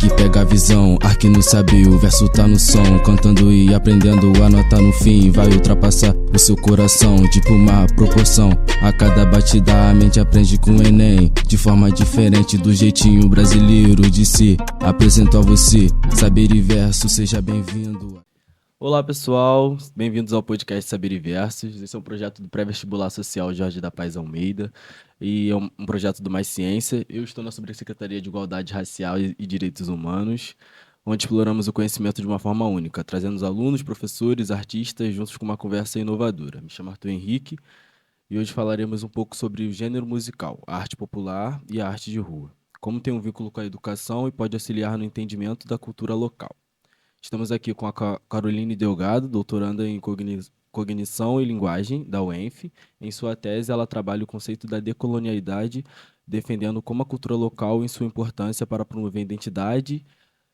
que pega a visão, arte no saber, o verso tá no som. Cantando e aprendendo a nota no fim, vai ultrapassar o seu coração, tipo uma proporção. A cada batida a mente aprende com o Enem, de forma diferente do jeitinho brasileiro de se. Apresento a você, Saber e Verso, seja bem-vindo. Olá pessoal, bem-vindos ao podcast Saber e Versos. Esse é um projeto do Pré-Vestibular Social Jorge da Paz Almeida e é um projeto do Mais Ciência. Eu estou na Subsecretaria de Igualdade Racial e Direitos Humanos, onde exploramos o conhecimento de uma forma única, trazendo os alunos, professores, artistas juntos com uma conversa inovadora. Me chamo Arthur Henrique e hoje falaremos um pouco sobre o gênero musical, a arte popular e a arte de rua, como tem um vínculo com a educação e pode auxiliar no entendimento da cultura local. Estamos aqui com a Caroline Delgado, doutoranda em Cognição e Linguagem, da UENF. Em sua tese, ela trabalha o conceito da decolonialidade, defendendo como a cultura local e sua importância para promover a identidade,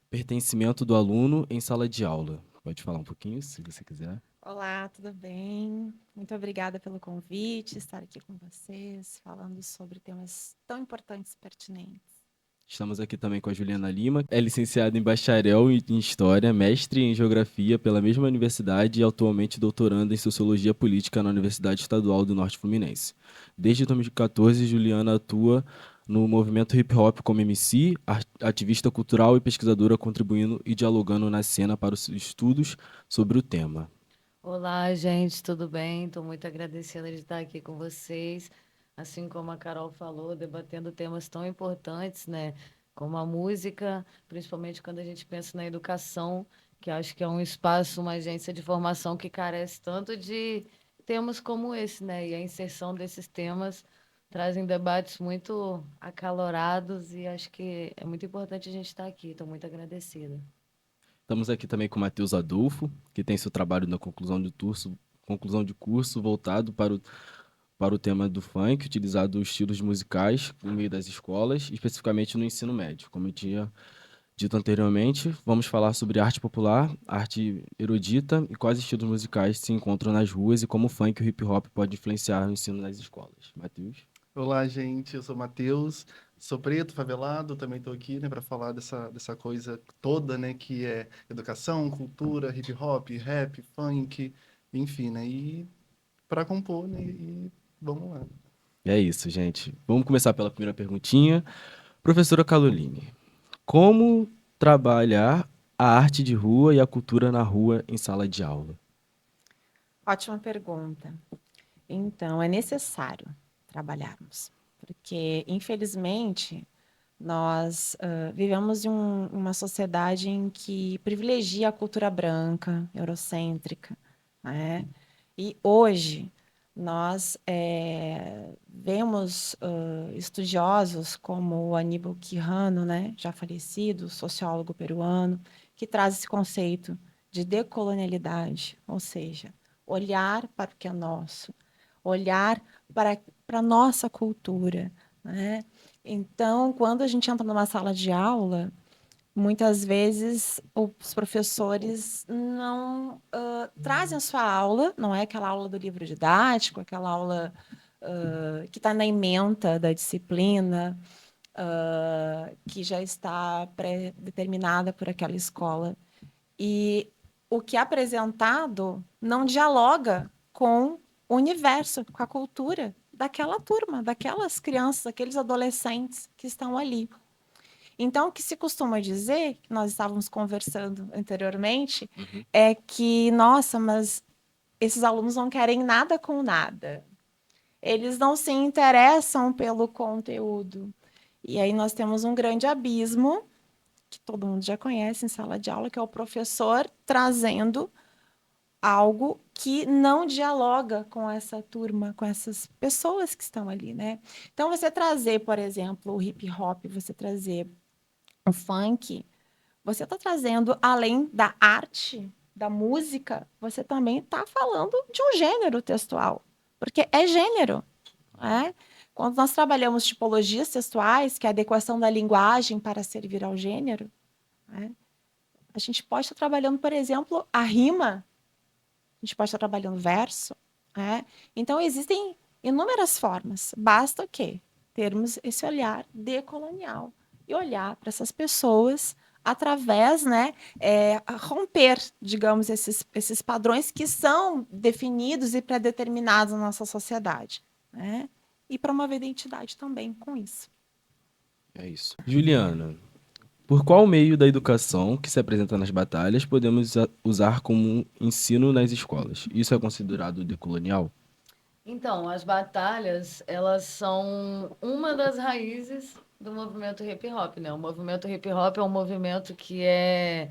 pertencimento do aluno em sala de aula. Pode falar um pouquinho, se você quiser. Olá, tudo bem? Muito obrigada pelo convite, estar aqui com vocês, falando sobre temas tão importantes e pertinentes. Estamos aqui também com a Juliana Lima, é licenciada em bacharel em História, mestre em Geografia pela mesma universidade e atualmente doutoranda em Sociologia Política na Universidade Estadual do Norte Fluminense. Desde 2014, Juliana atua no movimento hip hop como MC, ativista cultural e pesquisadora, contribuindo e dialogando na cena para os estudos sobre o tema. Olá, gente, tudo bem? Estou muito agradecida de estar aqui com vocês. Assim como a Carol falou, debatendo temas tão importantes, né? Como a música, principalmente quando a gente pensa na educação, que acho que é um espaço, uma agência de formação que carece tanto de temas como esse, né? E a inserção desses temas trazem debates muito acalorados e acho que é muito importante a gente estar aqui. Estou muito agradecida. Estamos aqui também com o Matheus Adolfo, que tem seu trabalho na conclusão de curso voltado para o tema do funk, utilizado estilos musicais no meio das escolas, especificamente no ensino médio. Como eu tinha dito anteriormente, vamos falar sobre arte popular, arte erudita e quais estilos musicais se encontram nas ruas e como o funk e o hip hop pode influenciar o ensino nas escolas. Matheus? Olá, gente. Eu sou o Matheus, sou preto, favelado, também estou aqui, né, para falar dessa coisa toda, né, que é educação, cultura, hip hop, rap, funk, enfim, né, e para compor, né, e vamos lá. É isso, gente. Vamos começar pela primeira perguntinha. Professora Caroline, como trabalhar a arte de rua e a cultura na rua em sala de aula? Ótima pergunta. Então, é necessário trabalharmos, porque, infelizmente, nós vivemos em uma sociedade em que privilegia a cultura branca, eurocêntrica, né? E hoje nós vemos estudiosos como o Aníbal Quijano, né, já falecido, sociólogo peruano, que traz esse conceito de decolonialidade, ou seja, olhar para o que é nosso, olhar para a nossa cultura, né? Então, quando a gente entra numa sala de aula, muitas vezes os professores não trazem a sua aula, não é aquela aula do livro didático, aquela aula que está na ementa da disciplina, que já está pré-determinada por aquela escola. E o que é apresentado não dialoga com o universo, com a cultura daquela turma, daquelas crianças, daqueles adolescentes que estão ali. Então, o que se costuma dizer, que nós estávamos conversando anteriormente, é que, nossa, mas esses alunos não querem nada com nada. Eles não se interessam pelo conteúdo. E aí nós temos um grande abismo, que todo mundo já conhece em sala de aula, que é o professor trazendo algo que não dialoga com essa turma, com essas pessoas que estão ali, né? Então, você trazer, por exemplo, o hip hop, você trazer o funk, você está trazendo, além da arte, da música, você também está falando de um gênero textual, porque é gênero. Né? Quando nós trabalhamos tipologias textuais, que é a adequação da linguagem para servir ao gênero, né? A gente pode estar trabalhando, por exemplo, a rima, a gente pode estar trabalhando verso. Né? Então, existem inúmeras formas, basta o quê? Termos esse olhar decolonial e olhar para essas pessoas através, né, romper, digamos, esses padrões que são definidos e pré-determinados na nossa sociedade, né? E promover identidade também com isso. É isso. Juliana, por qual meio da educação que se apresenta nas batalhas podemos usar como ensino nas escolas? Isso é considerado decolonial? Então, as batalhas, elas são uma das raízes do movimento hip hop, né? O movimento hip hop é um movimento que é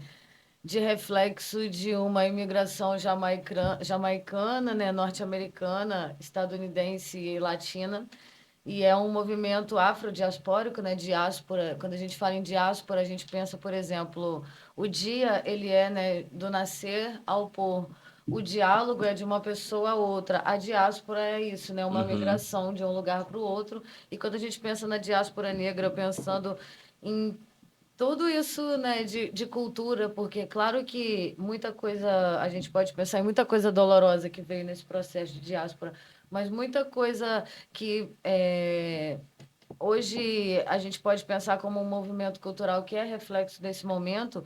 de reflexo de uma imigração jamaicana, né, norte-americana, estadunidense e latina. E é um movimento afrodiaspórico, né, diáspora. Quando a gente fala em diáspora, a gente pensa, por exemplo, o dia, ele é, né, do nascer ao pôr. O diálogo é de uma pessoa a outra. A diáspora é isso, né, uma Uhum. migração de um lugar para o outro. E quando a gente pensa na diáspora negra, pensando em tudo isso, né, de cultura, porque claro que muita coisa, a gente pode pensar em muita coisa dolorosa que veio nesse processo de diáspora, mas muita coisa que hoje a gente pode pensar como um movimento cultural que é reflexo desse momento.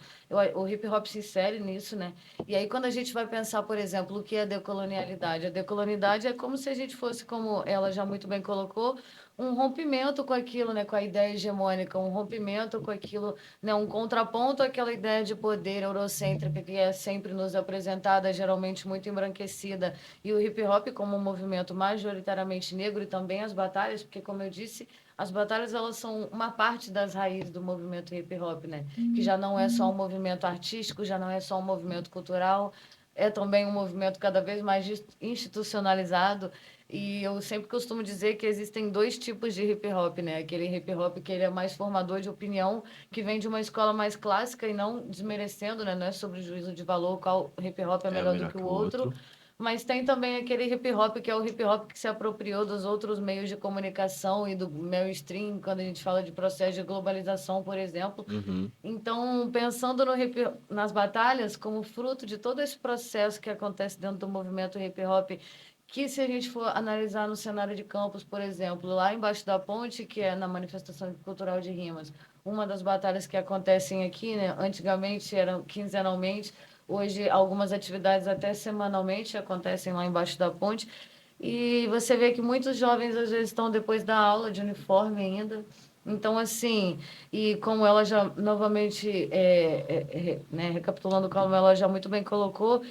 O hip hop se insere nisso, né? E aí quando a gente vai pensar, por exemplo, o que é decolonialidade? A decolonialidade é como se a gente fosse, como ela já muito bem colocou, um rompimento com aquilo, né, com a ideia hegemônica, um rompimento com aquilo, né, um contraponto àquela ideia de poder eurocêntrica que é sempre nos apresentada, geralmente muito embranquecida, e o hip hop como um movimento majoritariamente negro e também as batalhas, porque como eu disse, as batalhas elas são uma parte das raízes do movimento hip hop, né, que já não é só um movimento artístico, já não é só um movimento cultural, é também um movimento cada vez mais institucionalizado. E eu sempre costumo dizer que existem dois tipos de hip hop, né? Aquele hip hop que ele é mais formador de opinião, que vem de uma escola mais clássica e não desmerecendo, né? Não é sobre juízo de valor qual hip hop é É melhor do melhor que que o o outro, outro. mas tem também aquele hip hop que é o hip hop que se apropriou dos outros meios de comunicação e do mainstream, quando a gente fala de processo de globalização, por exemplo. Uhum. Então, pensando no nas batalhas como fruto de todo esse processo que acontece dentro do movimento hip hop, que se a gente for analisar no cenário de campus, por exemplo, lá embaixo da ponte, que é na manifestação cultural de rimas, uma das batalhas que acontecem aqui, né, antigamente eram quinzenalmente, hoje algumas atividades até semanalmente acontecem lá embaixo da ponte, e você vê que muitos jovens às vezes estão depois da aula de uniforme ainda. Então, assim, e como ela já novamente, né, recapitulando como ela já muito bem colocou,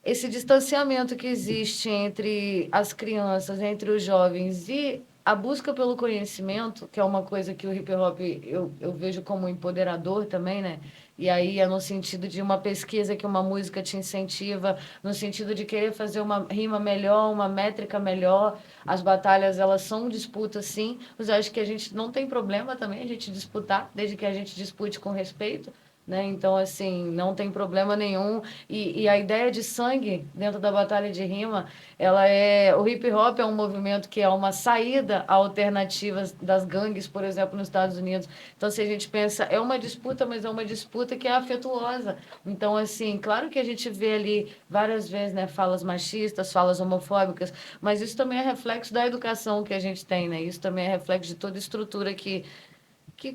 esse distanciamento que existe entre as crianças, entre os jovens e a busca pelo conhecimento, que é uma coisa que o hip hop eu vejo como empoderador também, né? E aí é no sentido de uma pesquisa que uma música te incentiva, no sentido de querer fazer uma rima melhor, uma métrica melhor. As batalhas, elas são disputas, sim, mas eu acho que a gente não tem problema também a gente disputar, desde que a gente dispute com respeito, né? Então, assim, não tem problema nenhum. E a ideia de sangue dentro da batalha de rima, ela é... O hip hop é um movimento que é uma saída a alternativas das gangues, por exemplo, nos Estados Unidos. Então, se a gente pensa, é uma disputa, mas é uma disputa que é afetuosa. Então, assim, claro que a gente vê ali várias vezes, né, falas machistas, falas homofóbicas, mas isso também é reflexo da educação que a gente tem, né? Isso também é reflexo de toda a estrutura que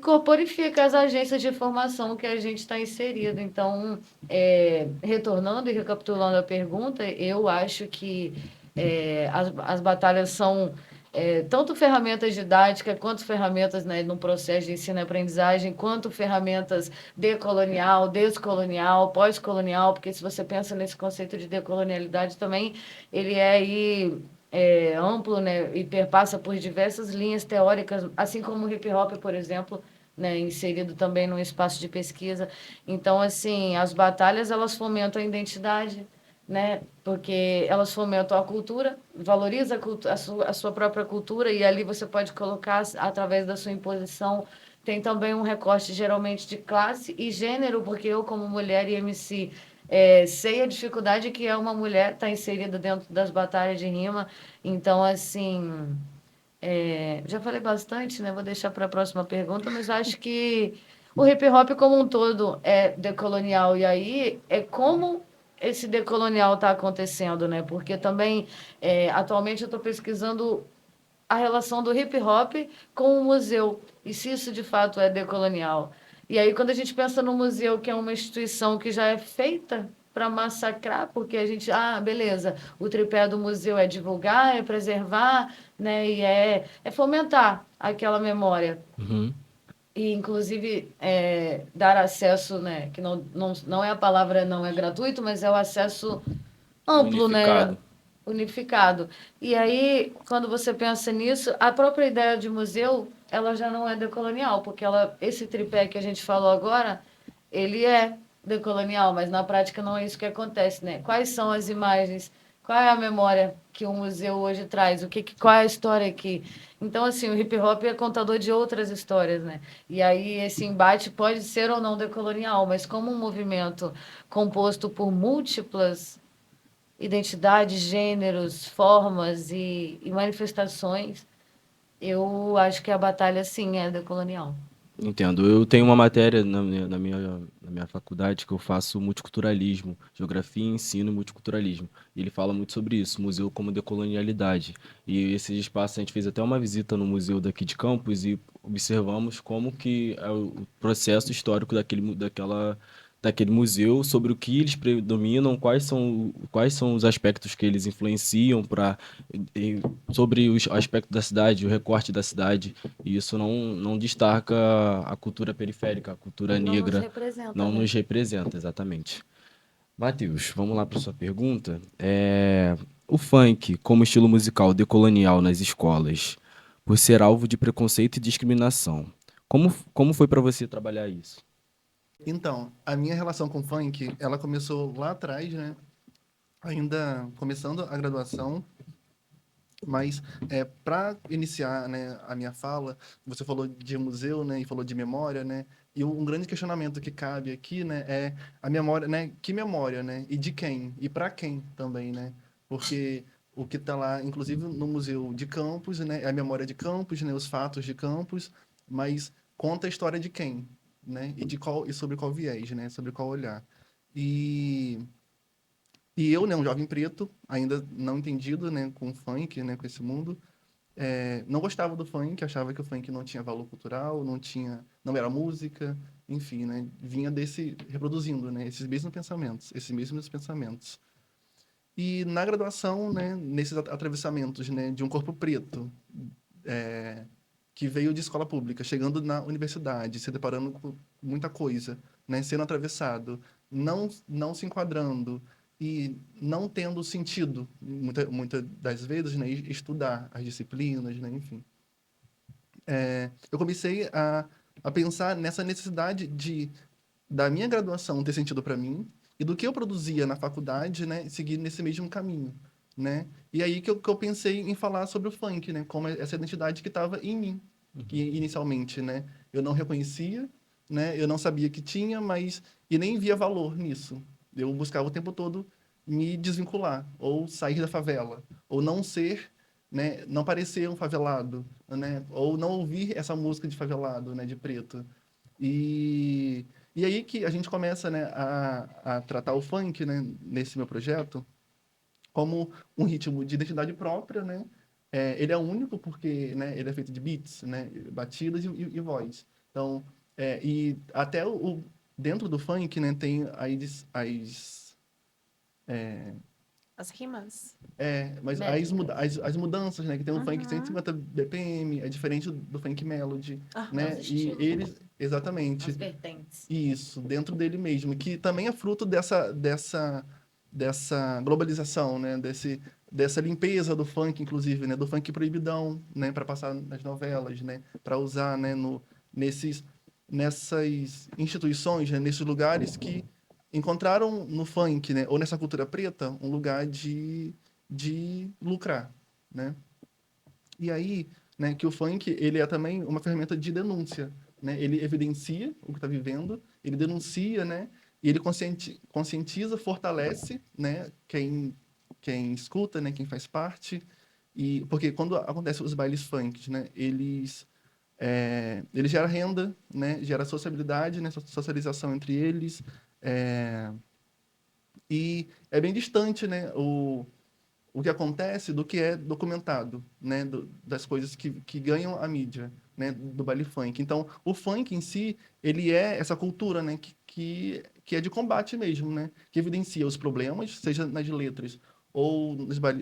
corporifica as agências de formação que a gente está inserido. Então, retornando e recapitulando a pergunta, eu acho que as batalhas são tanto ferramentas didáticas, quanto ferramentas, né, no processo de ensino e aprendizagem, quanto ferramentas decolonial, descolonial, pós-colonial, porque se você pensa nesse conceito de decolonialidade também, ele é aí amplo, né, e perpassa por diversas linhas teóricas, assim como o hip hop, por exemplo, né, inserido também num espaço de pesquisa. Então, assim, as batalhas, elas fomentam a identidade, né, porque elas fomentam a cultura, valoriza a sua própria cultura, e ali você pode colocar, através da sua imposição, tem também um recorte, geralmente, de classe e gênero, porque eu, como mulher e MC, sei a dificuldade que é uma mulher estar inserida dentro das batalhas de rima. Então, assim, já falei bastante, né? Vou deixar para a próxima pergunta, mas acho que o hip hop como um todo é decolonial. E aí é como esse decolonial está acontecendo, né? Porque também, atualmente, eu estou pesquisando a relação do hip hop com o museu, e se isso de fato é decolonial. E aí, quando a gente pensa no museu, que é uma instituição que já é feita para massacrar, porque a gente, beleza, o tripé do museu é divulgar, é preservar, né, e é fomentar aquela memória. Uhum. E, inclusive, dar acesso, né, que não é a palavra, não é gratuito, mas é o acesso amplo, né, Unificado. unificado. E aí, quando você pensa nisso, a própria ideia de museu, ela já não é decolonial, porque esse tripé que a gente falou agora, ele é decolonial, mas na prática não é isso que acontece, né? Quais são as imagens? Qual é a memória que o museu hoje traz? Qual é a história aqui? Então, assim, o hip hop é contador de outras histórias, né? E aí esse embate pode ser ou não decolonial, mas como um movimento composto por múltiplas identidades, gêneros, formas e manifestações, eu acho que a batalha, sim, é decolonial. Entendo. Eu tenho uma matéria na minha faculdade que eu faço multiculturalismo, geografia, ensino e multiculturalismo. E ele fala muito sobre isso, museu como decolonialidade. E esse espaço, a gente fez até uma visita no museu daqui de Campos e observamos como que é o processo histórico daquele museu, sobre o que eles predominam, quais são os aspectos que eles influenciam sobre o aspecto da cidade, o recorte da cidade. E isso não destaca a cultura periférica, a cultura Não nos negra, representa, não né? nos representa, exatamente. Matheus, vamos lá para sua pergunta. O funk, como estilo musical decolonial nas escolas, por ser alvo de preconceito e discriminação, como foi para você trabalhar isso? Então, a minha relação com o funk, ela começou lá atrás, né? Ainda começando a graduação, mas para iniciar, né, a minha fala, você falou de museu, né, e falou de memória, né? E um grande questionamento que cabe aqui, né, é a memória, né? Que memória, né? E de quem? E para quem também, né? Porque o que está lá, inclusive no Museu de Campos, né, é a memória de Campos, né, os fatos de Campos, mas conta a história de quem, né? E sobre qual viés, né? Sobre qual olhar. E e eu, né, um jovem preto, ainda não entendido, né, com o funk, né, com esse mundo, não gostava do funk, achava que o funk não tinha valor cultural, não era música, enfim, né, vinha reproduzindo, né, esses mesmos pensamentos. E na graduação, né, nesses atravessamentos, né, de um corpo preto, que veio de escola pública, chegando na universidade, se deparando com muita coisa, né, sendo atravessado, não se enquadrando e não tendo sentido, muita das vezes, né, estudar as disciplinas, né, enfim. Eu comecei a pensar nessa necessidade da minha graduação ter sentido para mim e do que eu produzia na faculdade, né, seguir nesse mesmo caminho, né? E aí que eu pensei em falar sobre o funk, né, como essa identidade que estava em mim, que inicialmente, né, eu não reconhecia, né, eu não sabia que tinha, mas e nem via valor nisso. Eu buscava o tempo todo me desvincular ou sair da favela, ou não ser, né, não parecer um favelado, né, ou não ouvir essa música de favelado, né, de preto. E aí que a gente começa, né, a tratar o funk, né, nesse meu projeto, como um ritmo de identidade própria, né? Ele é único porque, né, ele é feito de beats, né, batidas e voz. Então, e até dentro do funk, né, tem As rimas. mas Métrica. as mudanças, né? Que tem um funk Uhum. 150 BPM, é diferente do funk melody, Aham. Os né? E estilos, né? eles, exatamente, As vertentes. isso, dentro dele mesmo, que também é fruto dessa globalização, né? Dessa limpeza do funk, inclusive, né? Do funk proibidão, né? Para passar nas novelas, né? Para usar, né? Nessas instituições, né? Nesses lugares que encontraram no funk, né? Ou nessa cultura preta, um lugar de lucrar, né? E aí, né, que o funk, ele é também uma ferramenta de denúncia, né? Ele evidencia o que está vivendo, ele denuncia, né? E ele conscientiza, fortalece, né? Quem escuta, né? Quem faz parte. E porque quando acontecem os bailes funk, né? Eles geram renda, né? Gera sociabilidade, né? Socialização entre eles. E é bem distante, né? o que acontece do que é documentado, né? Das coisas que ganham a mídia, né? Do baile funk. Então, o funk em si, ele é essa cultura, né? Que é de combate mesmo, né? Que evidencia os problemas, seja nas letras ou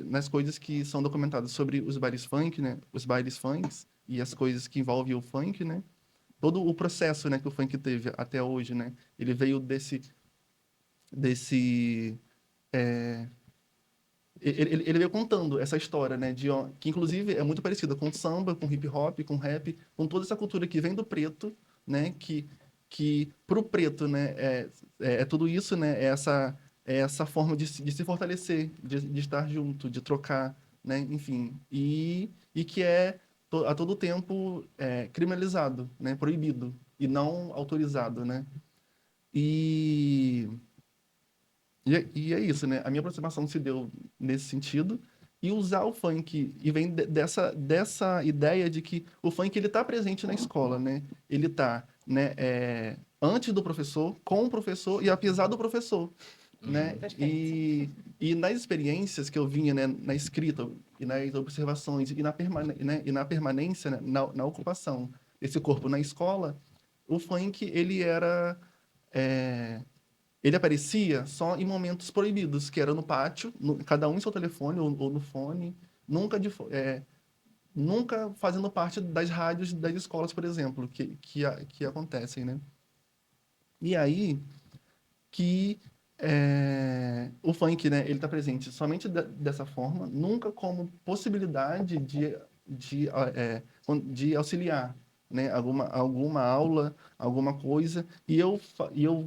nas coisas que são documentadas sobre os bailes funk, né? Os bailes funks e as coisas que envolvem o funk, né? Todo o processo, né, que o funk teve até hoje, né? Ele veio desse ele veio contando essa história, né, que inclusive é muito parecida com samba, com hip hop, com rap, com toda essa cultura que vem do preto, né, que pro preto, né, é tudo isso, né, é essa forma de se fortalecer, de estar junto, de trocar, né, enfim, e que a todo tempo criminalizado, né, proibido e não autorizado, né, e e é isso, né? A minha aproximação se deu nesse sentido e usar o funk e vem dessa ideia de que o funk ele está presente na escola, né? Ele está, né, antes do professor, com o professor e apesar do professor, né? Perfeito. E nas experiências que eu vinha, né, na escrita e nas observações e na permanência, né, na ocupação desse corpo na escola, o funk é, ele aparecia só em momentos proibidos, que era no pátio, cada um em seu telefone ou no fone, nunca, nunca fazendo parte das rádios das escolas, por exemplo, que acontecem, né? E aí que o funk, né, ele está presente somente dessa forma, nunca como possibilidade de auxiliar, né, alguma aula, alguma coisa. E eu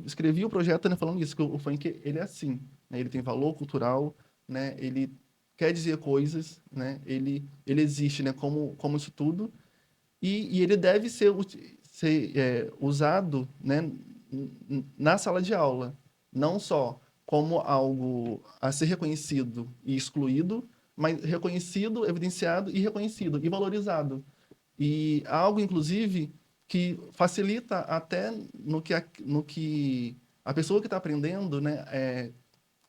escrevi o projeto, né, falando isso, que o funk, ele é assim, né, ele tem valor cultural, né, ele quer dizer coisas, né, ele existe, né, como isso tudo, e ele deve ser usado, né, na sala de aula, não só como algo a ser reconhecido e excluído, mas reconhecido, evidenciado e reconhecido e valorizado. E algo, inclusive, que facilita até no que a pessoa que está aprendendo, né,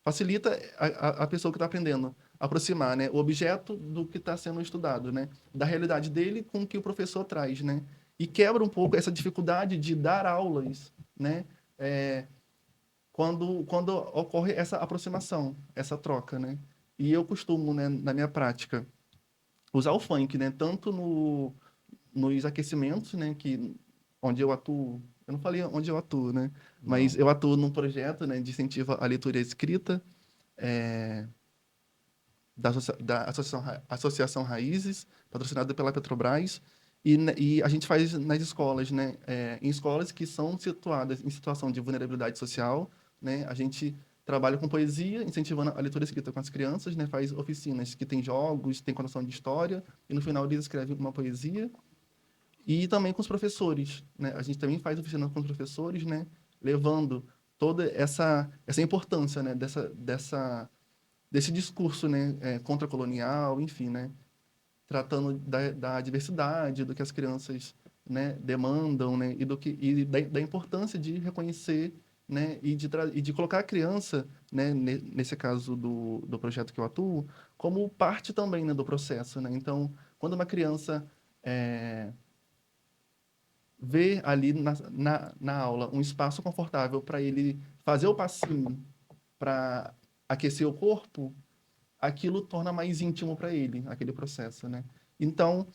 facilita a pessoa que está aprendendo aproximar, né, o objeto do que está sendo estudado, né, da realidade dele com o que o professor traz, né, e quebra um pouco essa dificuldade de dar aulas, né, é, quando ocorre essa aproximação, essa troca, né, e eu costumo, né, na minha prática, usar o funk, né, tanto nos aquecimentos, né, onde eu atuo, eu não falei onde eu atuo, né, mas Não. eu atuo num projeto, né, de incentivo à leitura e à escrita, da Associação Raízes, patrocinada pela Petrobras, e a gente faz nas escolas, né? Em escolas que são situadas em situação de vulnerabilidade social, né? A gente trabalha com poesia, incentivando a leitura escrita com as crianças, né? Faz oficinas que tem jogos, tem contação de história, e no final eles escrevem uma poesia. E também com os professores, né? A gente também faz oficina com os professores, né? Levando toda essa importância, né? Desse discurso, né, contracolonial, enfim, né, tratando da diversidade, do que as crianças, né, demandam, né, da importância de reconhecer, né, e de colocar a criança, né, nesse caso do projeto que eu atuo, como parte também, né, do processo, né. Então, quando uma criança vê ali na aula um espaço confortável para ele fazer o passinho para aquecer o corpo, aquilo torna mais íntimo para ele, aquele processo, né? Então,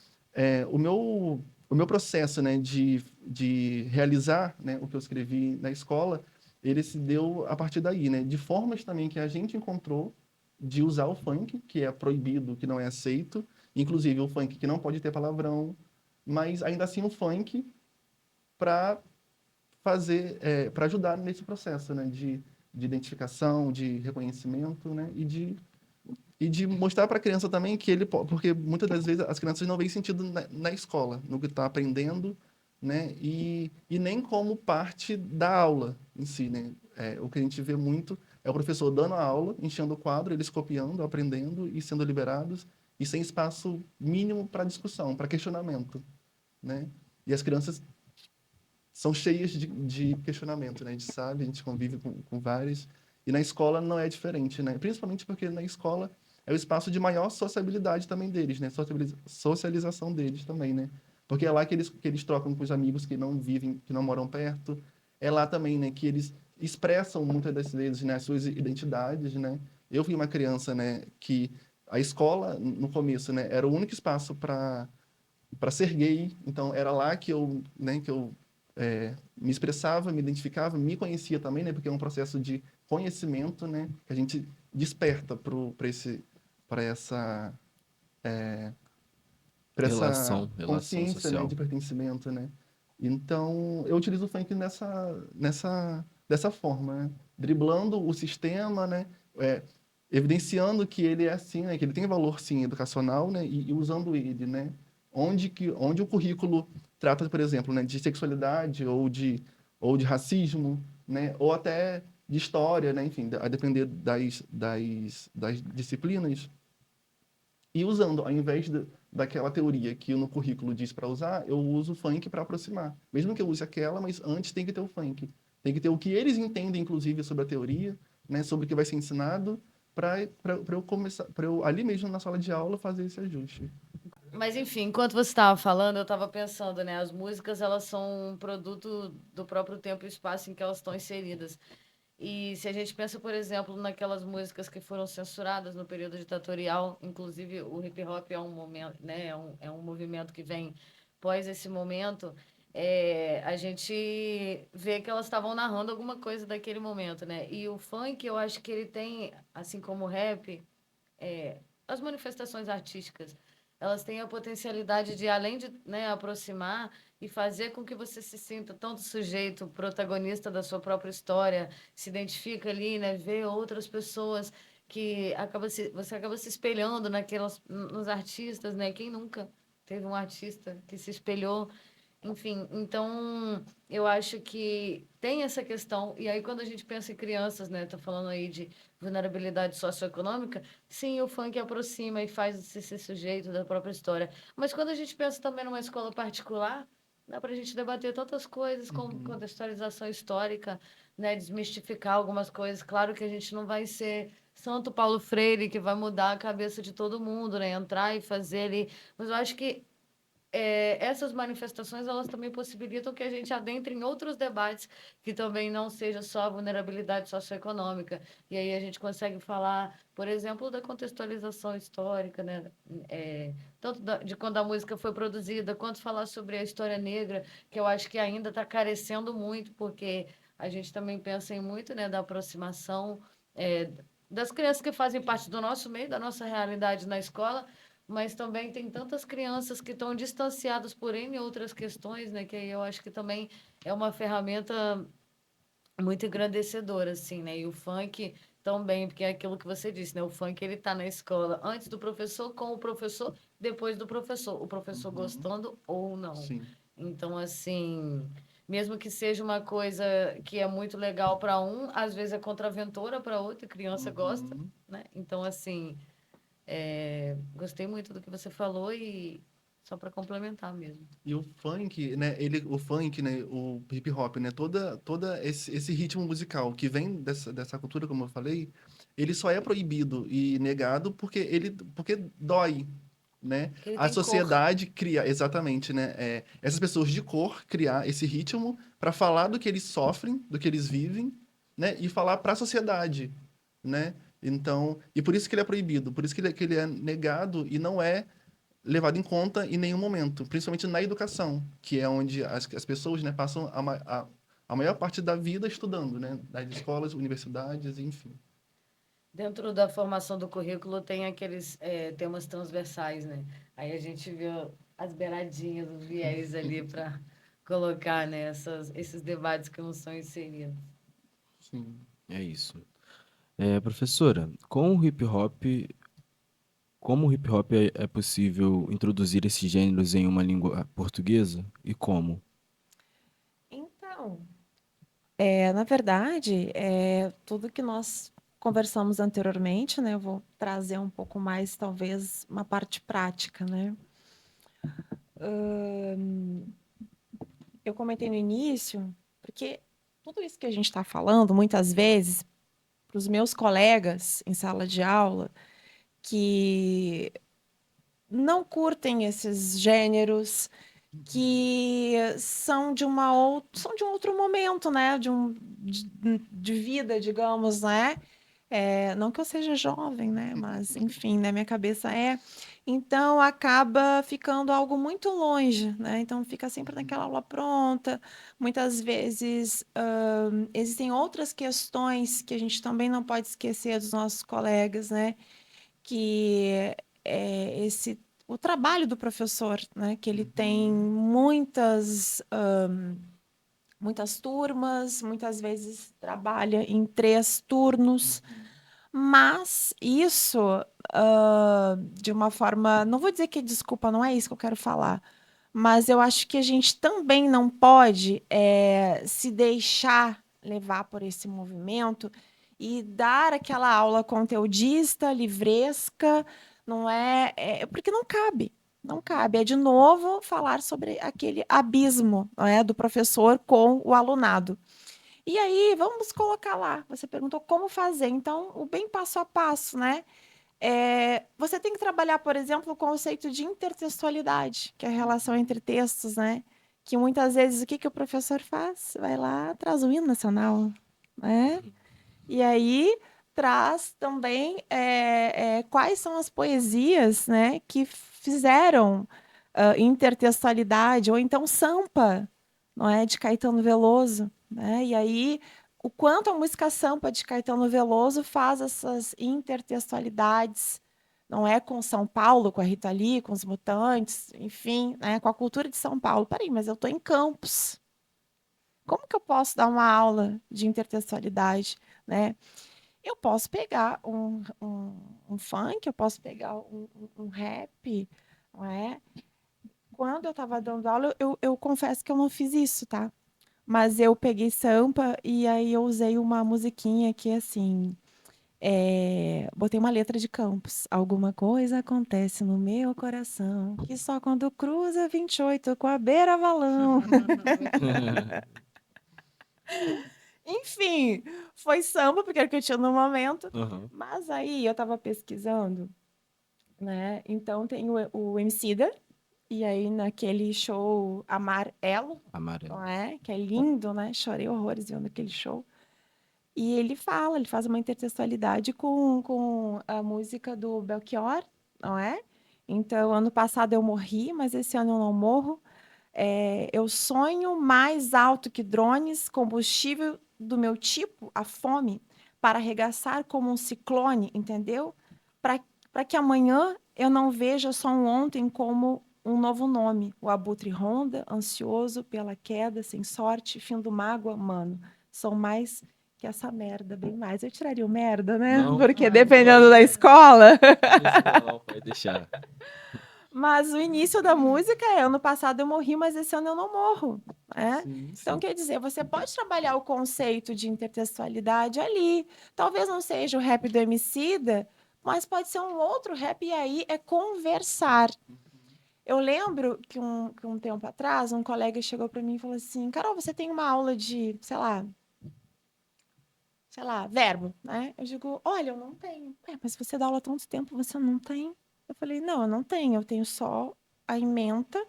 o meu processo, né, de realizar, né, o que eu escrevi na escola, ele se deu a partir daí, né? De formas também que a gente encontrou de usar o funk, que é proibido, que não é aceito, inclusive o funk que não pode ter palavrão, mas ainda assim o funk para para ajudar nesse processo, né, de identificação, de reconhecimento, né, e de mostrar para a criança também que porque muitas das vezes as crianças não veem sentido na escola, no que está aprendendo, né? E nem como parte da aula em si, né? O que a gente vê muito é o professor dando a aula, enchendo o quadro, eles copiando, aprendendo e sendo liberados, e sem espaço mínimo para discussão, para questionamento, né? E as crianças são cheias de questionamento, né? A gente sabe, a gente convive com vários, e na escola não é diferente, né? Principalmente porque na escola é o espaço de maior sociabilidade também deles, né? Socialização deles também, né? Porque é lá que eles trocam com os amigos que não vivem, que não moram perto. É lá também, né, que eles expressam muitas das vezes, né, as suas identidades, né? Eu fui uma criança, né, que a escola, no começo, né, era o único espaço para ser gay. Então, era lá que eu, né, me expressava, me identificava, me conhecia também, né, porque é um processo de conhecimento, né, que a gente desperta para essa para essa Relação consciência, né, social. de pertencimento, né? Então, eu utilizo o funk dessa forma, né? Driblando o sistema, né? É, evidenciando que ele é assim, né? Que ele tem valor, sim, educacional, né? E usando ele, né? Onde o currículo trata, por exemplo, né, de sexualidade ou de racismo, né? Ou até de história, né? Enfim, a depender das disciplinas, e usando, ao invés daquela teoria que no currículo diz para usar, eu uso o funk para aproximar. Mesmo que eu use aquela, mas antes tem que ter o funk. Tem que ter o que eles entendem, inclusive, sobre a teoria, né, sobre o que vai ser ensinado, para eu começar, para eu ali mesmo na sala de aula fazer esse ajuste. Mas enfim, enquanto você estava falando, eu estava pensando, né? As músicas, elas são um produto do próprio tempo e espaço em que elas estão inseridas. E se a gente pensa, por exemplo, naquelas músicas que foram censuradas no período ditatorial, inclusive o hip hop é um momento, né? É um movimento que vem pós esse momento. A gente vê que elas estavam narrando alguma coisa daquele momento, né? E o funk, eu acho que ele tem, assim como o rap, as manifestações artísticas, elas têm a potencialidade de, além de, né, aproximar e fazer com que você se sinta tanto sujeito, protagonista da sua própria história, se identifica ali, né, vê outras pessoas que você acaba se espelhando nos artistas, né? Quem nunca teve um artista que se espelhou? Enfim, então eu acho que tem essa questão. E aí, quando a gente pensa em crianças, né? Tá falando aí de vulnerabilidade socioeconômica, sim, o funk aproxima e faz você ser sujeito da própria história. Mas quando a gente pensa também numa escola particular, dá para a gente debater tantas coisas, como Uhum. contextualização histórica, né? Desmistificar algumas coisas. Claro que a gente não vai ser Santo Paulo Freire, que vai mudar a cabeça de todo mundo, né? Entrar e fazer ali. Mas eu acho que essas manifestações elas também possibilitam que a gente adentre em outros debates que também não seja só a vulnerabilidade socioeconômica. E aí a gente consegue falar, por exemplo, da contextualização histórica, né? Tanto de quando a música foi produzida, quanto falar sobre a história negra, que eu acho que ainda está carecendo muito, porque a gente também pensa em muito, né, da aproximação das crianças que fazem parte do nosso meio, da nossa realidade na escola, mas também tem tantas crianças que estão distanciadas por N outras questões, né? Que aí eu acho que também é uma ferramenta muito engrandecedora, assim, né? E o funk também, porque é aquilo que você disse, né? O funk, ele tá na escola antes do professor, com o professor, depois do professor. O professor Uhum. gostando ou não. Sim. Então, assim, mesmo que seja uma coisa que é muito legal para um, às vezes é contraventora para outro, e criança gosta, Uhum. né? Então, assim, gostei muito do que você falou e só para complementar mesmo. E o funk, né, né, o hip hop, né, toda esse ritmo musical que vem dessa cultura, como eu falei, ele só é proibido e negado porque dói, né? Porque ele A tem cor. sociedade cria, exatamente, né, essas pessoas de cor criar esse ritmo para falar do que eles sofrem, do que eles vivem, né, e falar para a sociedade, né? Então, e por isso que ele é proibido, por isso que ele é negado e não é levado em conta em nenhum momento, principalmente na educação, que é onde as pessoas, né, passam a maior parte da vida estudando, né, nas escolas, universidades, enfim. Dentro da formação do currículo tem aqueles temas transversais, né? Aí a gente vê as beiradinhas, os viés ali para colocar, né, esses debates que não são inseridos. Sim. É isso. Professora, com o hip hop, como o hip hop é possível introduzir esses gêneros em uma língua portuguesa e como? Então, na verdade, tudo que nós conversamos anteriormente, né? Eu vou trazer um pouco mais, talvez, uma parte prática, né? Eu comentei no início, porque tudo isso que a gente está falando, muitas vezes, para os meus colegas em sala de aula, que não curtem esses gêneros, que são de são de um outro momento, né? De vida, digamos, né? Não que eu seja jovem, né? Mas, enfim, na minha cabeça é. Então, acaba ficando algo muito longe, né? Então, fica sempre naquela aula pronta. Muitas vezes, existem outras questões que a gente também não pode esquecer dos nossos colegas, né? Que é o trabalho do professor, né? Que ele tem muitas turmas, muitas vezes trabalha em 3 turnos, mas isso, de uma forma, não vou dizer que desculpa, não é isso que eu quero falar, mas eu acho que a gente também não pode se deixar levar por esse movimento e dar aquela aula conteudista, livresca, não porque não cabe. Não cabe. É de novo falar sobre aquele abismo, não é, do professor com o alunado. E aí, vamos colocar lá. Você perguntou como fazer. Então, o bem passo a passo, né? Você tem que trabalhar, por exemplo, o conceito de intertextualidade, que é a relação entre textos, né? Que muitas vezes o que o professor faz? Vai lá, traz o hino nacional, né? E aí traz também quais são as poesias, né, que fizeram intertextualidade, ou então Sampa, não é, de Caetano Veloso, né? E aí o quanto a música Sampa de Caetano Veloso faz essas intertextualidades, não é, com São Paulo, com a Rita Lee, com os Mutantes, enfim, né, com a cultura de São Paulo. Peraí, mas eu estou em Campos. Como que eu posso dar uma aula de intertextualidade, né? Eu posso pegar um funk, eu posso pegar um rap, não é? Quando eu estava dando aula, eu confesso que eu não fiz isso, tá? Mas eu peguei Sampa e aí eu usei uma musiquinha que, assim, botei uma letra de Campos. Alguma coisa acontece no meu coração, que só quando cruza 28 com a beira-valão. Enfim, foi samba, porque era o que eu tinha no momento. Uhum. Mas aí eu estava pesquisando, né? Então tem o Emicida, e aí naquele show Amarelo, Amarelo. não é? Que é lindo, né? Chorei horrores vendo aquele show. E ele faz uma intertextualidade com a música do Belchior, não é? Então, ano passado eu morri, mas esse ano eu não morro. Eu sonho mais alto que drones, combustível do meu tipo, a fome, para arregaçar como um ciclone, entendeu? Para que amanhã eu não veja só um ontem como um novo nome. O abutre ronda, ansioso pela queda, sem sorte, fim do mágoa, mano. São mais que essa merda, bem mais. Eu tiraria o merda, né? Não, Porque pode, dependendo da pode. escola. Não, pode deixar. Mas o início da música é: ano passado eu morri, mas esse ano eu não morro. Né? Sim, Então, sim. quer dizer, você pode trabalhar o conceito de intertextualidade ali. Talvez não seja o rap do Emicida, mas pode ser um outro rap, e aí é conversar. Eu lembro que um tempo atrás, um colega chegou para mim e falou assim: Carol, você tem uma aula de, sei lá, verbo, né? Eu digo: olha, eu não tenho. Mas você dá aula há tanto tempo, você não tem? Eu falei: não, eu não tenho, eu tenho só a ementa,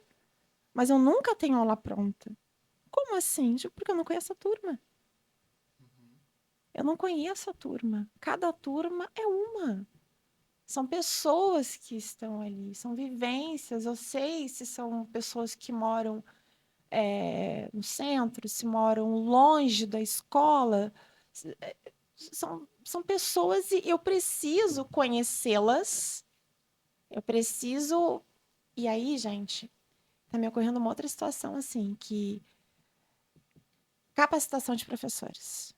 mas eu nunca tenho aula pronta. Como assim? Eu digo: porque eu não conheço a turma. Eu não conheço a turma. Cada turma é uma. São pessoas que estão ali, são vivências. Eu sei se são pessoas que moram no centro, se moram longe da escola. São pessoas e eu preciso conhecê-las. Eu preciso. E aí, gente, tá me ocorrendo uma outra situação assim, que capacitação de professores.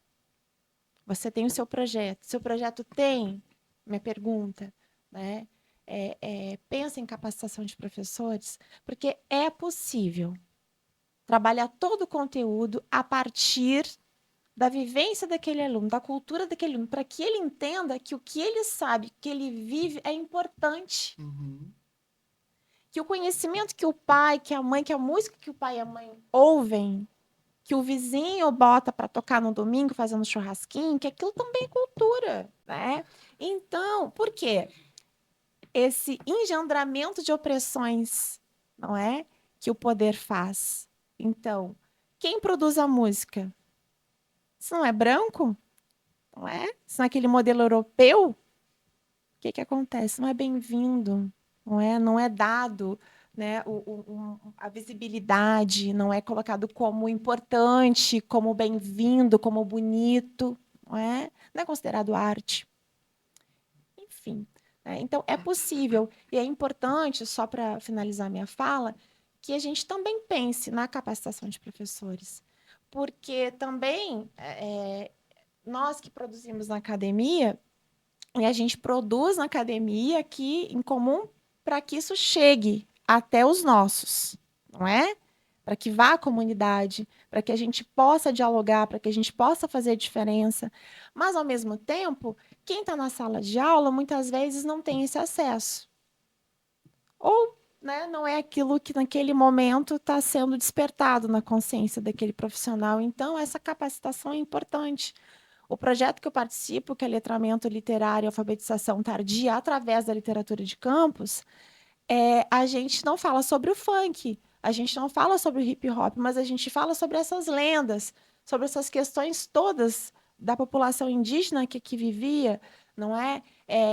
Você tem o seu projeto. Seu projeto tem, minha pergunta, né? Pensa em capacitação de professores, porque é possível trabalhar todo o conteúdo a partir da vivência daquele aluno, da cultura daquele aluno, para que ele entenda que o que ele sabe, que ele vive, é importante. Que o conhecimento que o pai, que a mãe, que a música que o pai e a mãe ouvem, que o vizinho bota para tocar no domingo fazendo churrasquinho, que aquilo também é cultura, né? Então, por quê? esse engendramento de opressões, não é? Que o poder faz. Então, quem produz a música? Se não é branco, não é? Se não é aquele modelo europeu, o que acontece? Não é bem-vindo, não é? Não é dado, né, a visibilidade, não é colocado como importante, como bem-vindo, como bonito, não é? Não é considerado arte. Enfim, né? Então é possível e é importante, só para finalizar minha fala, que a gente também pense na capacitação de professores, porque também nós que produzimos na academia, e a gente produz na academia aqui em comum para que isso chegue até os nossos, não é? Para que vá à comunidade, para que a gente possa dialogar, para que a gente possa fazer diferença. Mas, ao mesmo tempo, quem está na sala de aula muitas vezes não tem esse acesso. Ou, né, não é aquilo que naquele momento está sendo despertado na consciência daquele profissional. Então, essa capacitação é importante. O projeto que eu participo, que é Letramento Literário e Alfabetização Tardia através da literatura de campus, a gente não fala sobre o funk, a gente não fala sobre o hip hop, mas a gente fala sobre essas lendas, sobre essas questões todas da população indígena que aqui vivia, não é?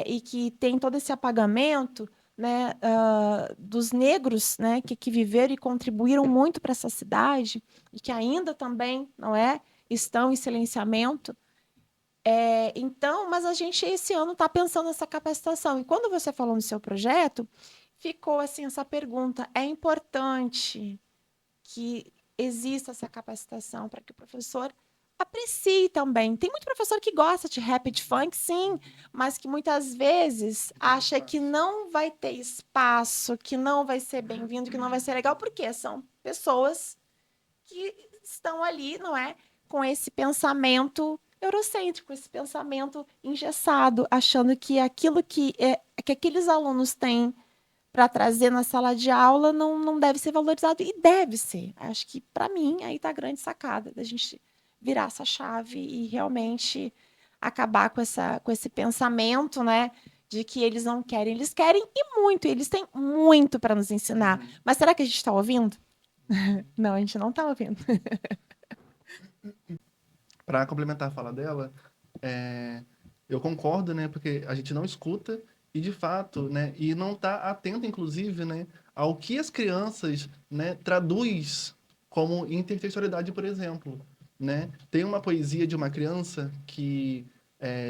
E que tem todo esse apagamento, né, dos negros, né, que viveram e contribuíram muito para essa cidade e que ainda também, não é, estão em silenciamento. Então, mas a gente esse ano está pensando nessa capacitação. E quando você falou no seu projeto, ficou assim essa pergunta: é importante que exista essa capacitação para que o professor aprecie também. Tem muito professor que gosta de rap, de funk, sim, mas que muitas vezes acha que não vai ter espaço, que não vai ser bem-vindo, que não vai ser legal, porque são pessoas que estão ali, não é, com esse pensamento eurocêntrico, esse pensamento engessado, achando que aquilo que aqueles alunos têm para trazer na sala de aula não deve ser valorizado, e deve ser. Acho que, para mim, aí está a grande sacada da gente virar essa chave e realmente acabar com esse pensamento, né, de que eles não querem. Eles querem e muito, eles têm muito para nos ensinar. Mas será que a gente está ouvindo? Não, a gente não está ouvindo. Para complementar a fala dela, eu concordo, né? Porque a gente não escuta e, de fato, né? E não está atento, inclusive, né? Ao que as crianças, né? Traduz como intertextualidade, por exemplo, né? Tem uma poesia de uma criança que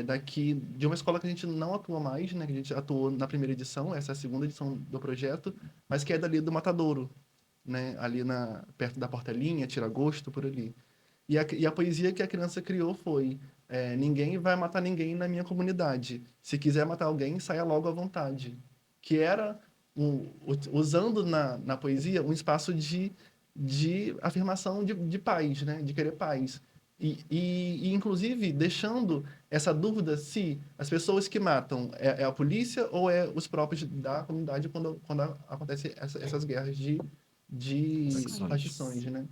daqui de uma escola que a gente não atua mais, né? Que a gente atuou na primeira edição, essa é a segunda edição do projeto, mas que é dali do Matadouro, né? Ali perto da Portelinha, Tiragosto, por ali. E a poesia que a criança criou foi: ninguém vai matar ninguém na minha comunidade. Se quiser matar alguém, saia logo à vontade. Que era, usando na poesia, um espaço de afirmação de paz, né? De querer paz. E, inclusive, deixando essa dúvida se as pessoas que matam é a polícia ou é os próprios da comunidade quando acontecem essas guerras de facções, né?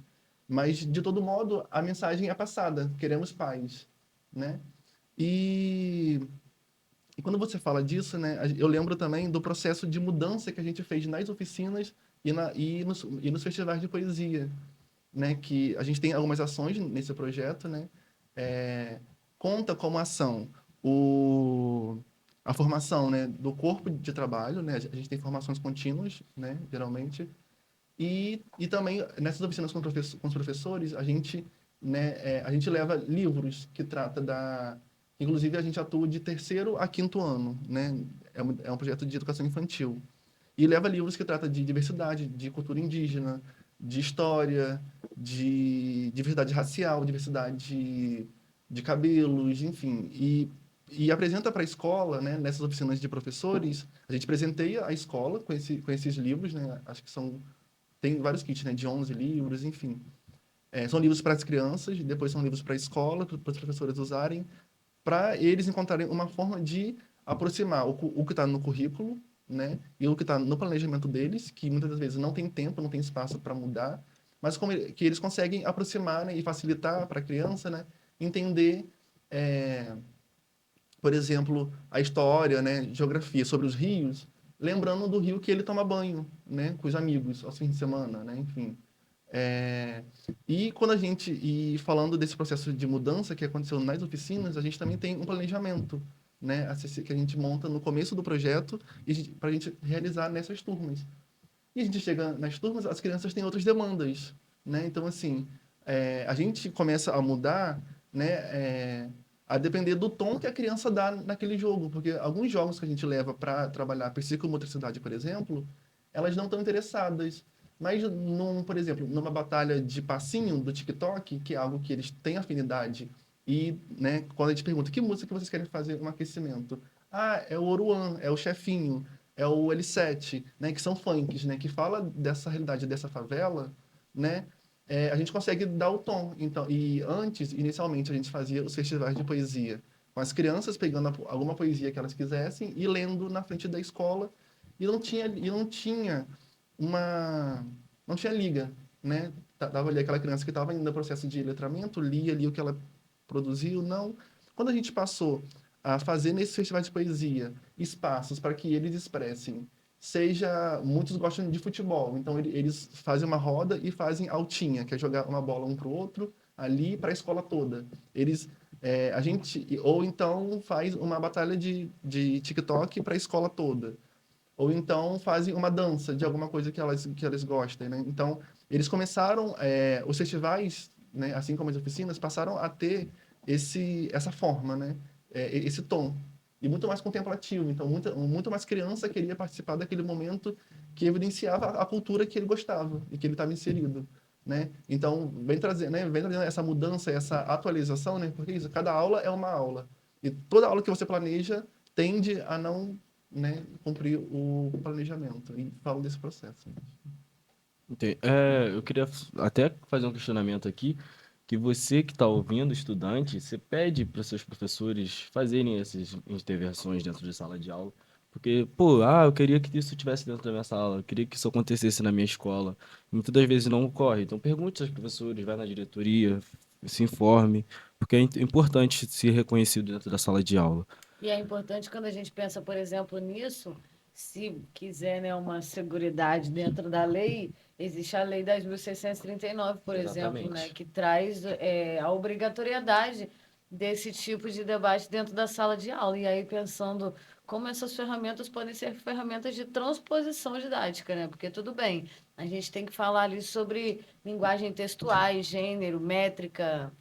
Mas, de todo modo, a mensagem é passada. Queremos paz, né? E quando você fala disso, né, eu lembro também do processo de mudança que a gente fez nas oficinas e nos festivais de poesia, né? Que a gente tem algumas ações nesse projeto, né? Conta como ação a formação, né, do corpo de trabalho, né? A gente tem formações contínuas, né, geralmente. E também, nessas oficinas com os professores, a gente, né, a gente leva livros que trata Inclusive, a gente atua de 3º a 5º ano, né? É um projeto de educação infantil. E leva livros que tratam de diversidade, de cultura indígena, de história, de diversidade racial, diversidade de cabelos, enfim. E apresenta para a escola, né, nessas oficinas de professores, a gente presenteia a escola com esses livros, né? Acho que tem vários kits, né? De 11 livros, enfim. São livros para as crianças, depois são livros para a escola, para os professores usarem, para eles encontrarem uma forma de aproximar o que está no currículo, né? E o que está no planejamento deles, que muitas das vezes não tem tempo, não tem espaço para mudar, mas que eles conseguem aproximar, né, e facilitar para a criança, né, entender, por exemplo, a história, né, geografia sobre os rios. lembrando do rio que ele toma banho, né, com os amigos, aos fins de semana, né, enfim. E quando e falando desse processo de mudança que aconteceu nas oficinas, a gente também tem um planejamento, né, que a gente monta no começo do projeto para a gente realizar nessas turmas. E a gente chega nas turmas, as crianças têm outras demandas, né? Então, assim, a gente começa a mudar, né, a depender do tom que a criança dá naquele jogo, porque alguns jogos que a gente leva para trabalhar psicomotricidade, por exemplo, elas não estão interessadas. Mas, por exemplo, numa batalha de passinho do TikTok, que é algo que eles têm afinidade, e, né, quando a gente pergunta que música que vocês querem fazer um aquecimento? Ah, é o Oruan, é o Chefinho, é o L7, né, que são funks, né, que fala dessa realidade dessa favela, né, a gente consegue dar o tom. Então, e antes, inicialmente, a gente fazia os festivais de poesia com as crianças pegando alguma poesia que elas quisessem e lendo na frente da escola, e uma não tinha liga, né? Dava ali aquela criança que estava ainda no processo de letramento, lia ali o que ela produziu, não. Quando a gente passou a fazer nesses festivais de poesia espaços para que eles expressem, muitos gostam de futebol, então eles fazem uma roda e fazem altinha, que é jogar uma bola um para o outro ali para a escola toda. Ou então faz uma batalha de TikTok para a escola toda. Ou então fazem uma dança de alguma coisa que elas gostem, né? Então, eles começaram, os festivais, né, assim como as oficinas, passaram a ter essa forma, né? Esse tom. E muito mais contemplativo. Então, muito mais criança queria participar daquele momento que evidenciava a cultura que ele gostava e que ele estava inserido, né? Então, vem trazendo essa mudança, essa atualização, né? Porque isso, cada aula é uma aula. E toda aula que você planeja tende a não, né, cumprir o planejamento. E falo desse processo. Eu queria até fazer um questionamento aqui, que você que está ouvindo, estudante, você pede para seus professores fazerem essas intervenções dentro de sala de aula, porque, pô, eu queria que isso estivesse dentro da minha sala, eu queria que isso acontecesse na minha escola. Muitas das vezes não ocorre. Então, pergunte aos professores, vai na diretoria, se informe, porque é importante ser reconhecido dentro da sala de aula. E é importante quando a gente pensa, por exemplo, nisso, se quiser, né, uma seguridade dentro da lei, existe a Lei 10.639, por exemplo, né, Exatamente. que traz a obrigatoriedade desse tipo de debate dentro da sala de aula. E aí pensando como essas ferramentas podem ser ferramentas de transposição didática, né? Porque tudo bem, a gente tem que falar ali sobre linguagem textuais, gênero, métrica,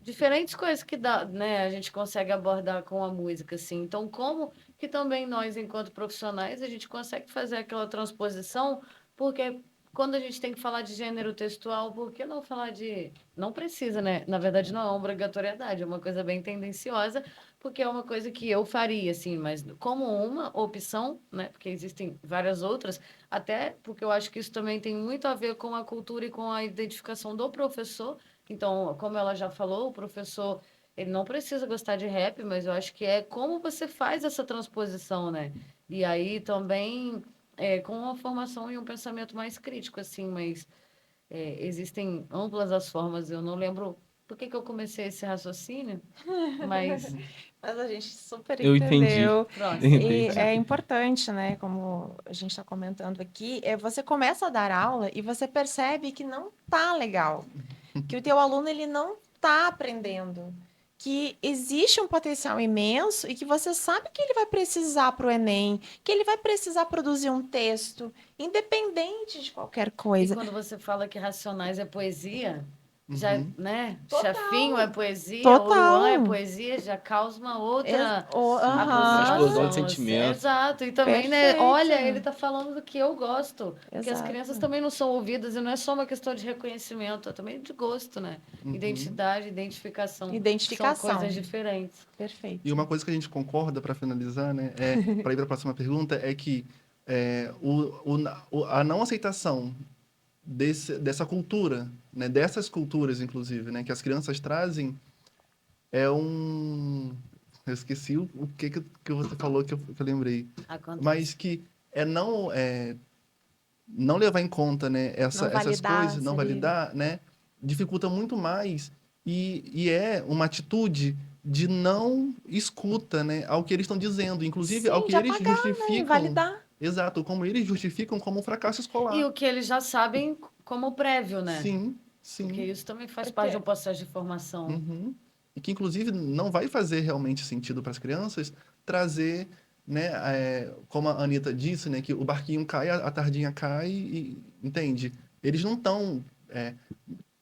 diferentes coisas que dá, né, a gente consegue abordar com a música, assim. Então, como que também nós, enquanto profissionais, a gente consegue fazer aquela transposição? Porque quando a gente tem que falar de gênero textual, por que não falar de... Não precisa, né? Na verdade, não é uma obrigatoriedade, é uma coisa bem tendenciosa, porque é uma coisa que eu faria, assim, mas como uma opção, né? Porque existem várias outras, até porque eu acho que isso também tem muito a ver com a cultura e com a identificação do professor. Então, como ela já falou, o professor, ele não precisa gostar de rap, mas eu acho que é como você faz essa transposição, né? E aí também com uma formação e um pensamento mais crítico, assim, mas existem amplas as formas. Eu não lembro por que eu comecei esse raciocínio, mas Mas a gente super Eu entendi. entendeu. próximo. E Entendi. é importante, né? Como a gente está comentando aqui, você começa a dar aula e você percebe que não tá legal, que o teu aluno ele não tá aprendendo, que existe um potencial imenso e que você sabe que ele vai precisar para o Enem, que ele vai precisar produzir um texto, independente de qualquer E coisa. quando você fala que Racionais é poesia, já, Uhum. né? Total. Chefinho é poesia, Oruan é Total. poesia, já causa uma outra Uma explosão Aham, de aproximação. sentimento. Exato. E também, né? perfeito. Olha, ele tá falando do que eu gosto. Porque as crianças Exato. também não são ouvidas e não é só uma questão de reconhecimento, é também de gosto, né? Uhum. Identidade, identificação. São Identificação. coisas diferentes. E Perfeito. uma coisa que a gente concorda, para finalizar, né, para ir para a próxima pergunta, é que a não aceitação dessa cultura, né, dessas culturas, inclusive, né, que as crianças trazem, é um... Eu esqueci o que você falou que eu lembrei. Acontece. Mas que não levar em conta, né, Não essas validar, coisas, não seria. validar, né, dificulta muito mais e é uma atitude de não escuta, né, ao que eles estão dizendo, inclusive ao Sim, que de eles apagar, né? justificam, Invalidar. exato, como eles justificam como um fracasso E escolar. o que eles já sabem como prévio, né? Sim, Porque sim. isso também faz parte de um Porque processo de formação. Uhum. E que, inclusive, não vai fazer realmente sentido para as crianças trazer, né, como a Anitta disse, né, que o barquinho cai, a tardinha cai, e, entende? Eles não estão,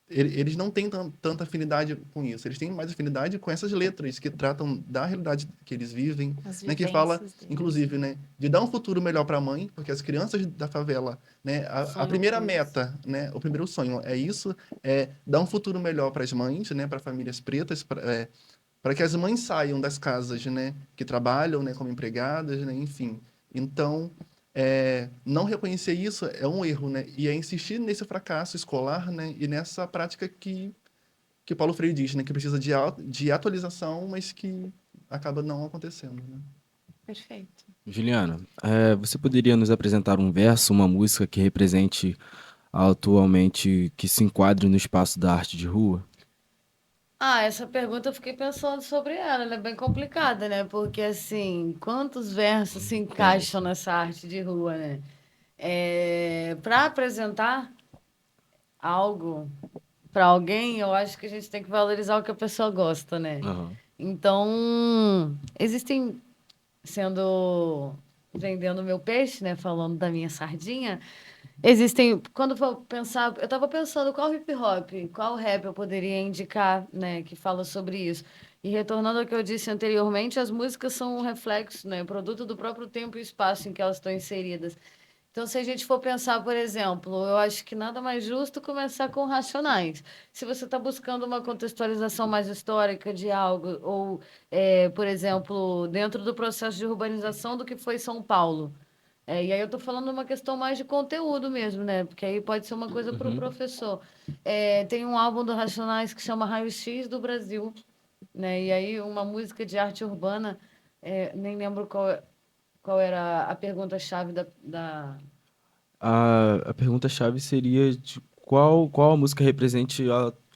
eles não têm tanta afinidade com isso. Eles têm mais afinidade com essas letras que tratam da realidade que eles vivem, as né, que fala, vivências deles. inclusive, né, de dar um futuro melhor para a mãe, porque as crianças da favela, né, a Sonham primeira com isso. meta, né, o primeiro sonho é isso, é dar um futuro melhor para as mães, né, para famílias pretas, para que as mães saiam das casas, né, que trabalham, né, como empregadas, né, enfim. Então, não reconhecer isso é um erro, né, e é insistir nesse fracasso escolar, né, e nessa prática que Paulo Freire diz, né, que precisa de atualização, mas que acaba não acontecendo, né? Perfeito. Juliana, você poderia nos apresentar um verso, uma música que represente atualmente, que se enquadre no espaço da arte de rua? Ah, essa pergunta eu fiquei pensando sobre ela. Ela é bem complicada, né? Porque, assim, quantos versos se encaixam Pensa. nessa arte de rua, né? Para apresentar algo para alguém, eu acho que a gente tem que valorizar o que a pessoa gosta, né? Aham. Então, existem, sendo, vendendo meu peixe, né? Falando da minha sardinha, existem, quando for pensar, eu estava pensando qual hip hop, qual rap eu poderia indicar, né, que fala sobre isso. E retornando ao que eu disse anteriormente, as músicas são um reflexo, né, produto do próprio tempo e espaço em que elas estão inseridas. Então, se a gente for pensar, por exemplo, eu acho que nada mais justo começar com Racionais. Se você está buscando uma contextualização mais histórica de algo, ou, por exemplo, dentro do processo de urbanização do que foi São Paulo. E aí eu estou falando uma questão mais de conteúdo mesmo, né? Porque aí pode ser uma coisa para o Uhum. professor. Tem um álbum do Racionais que chama Raio X do Brasil, né? E aí uma música de arte urbana, nem lembro qual era a pergunta-chave da... A pergunta-chave seria de qual a música represente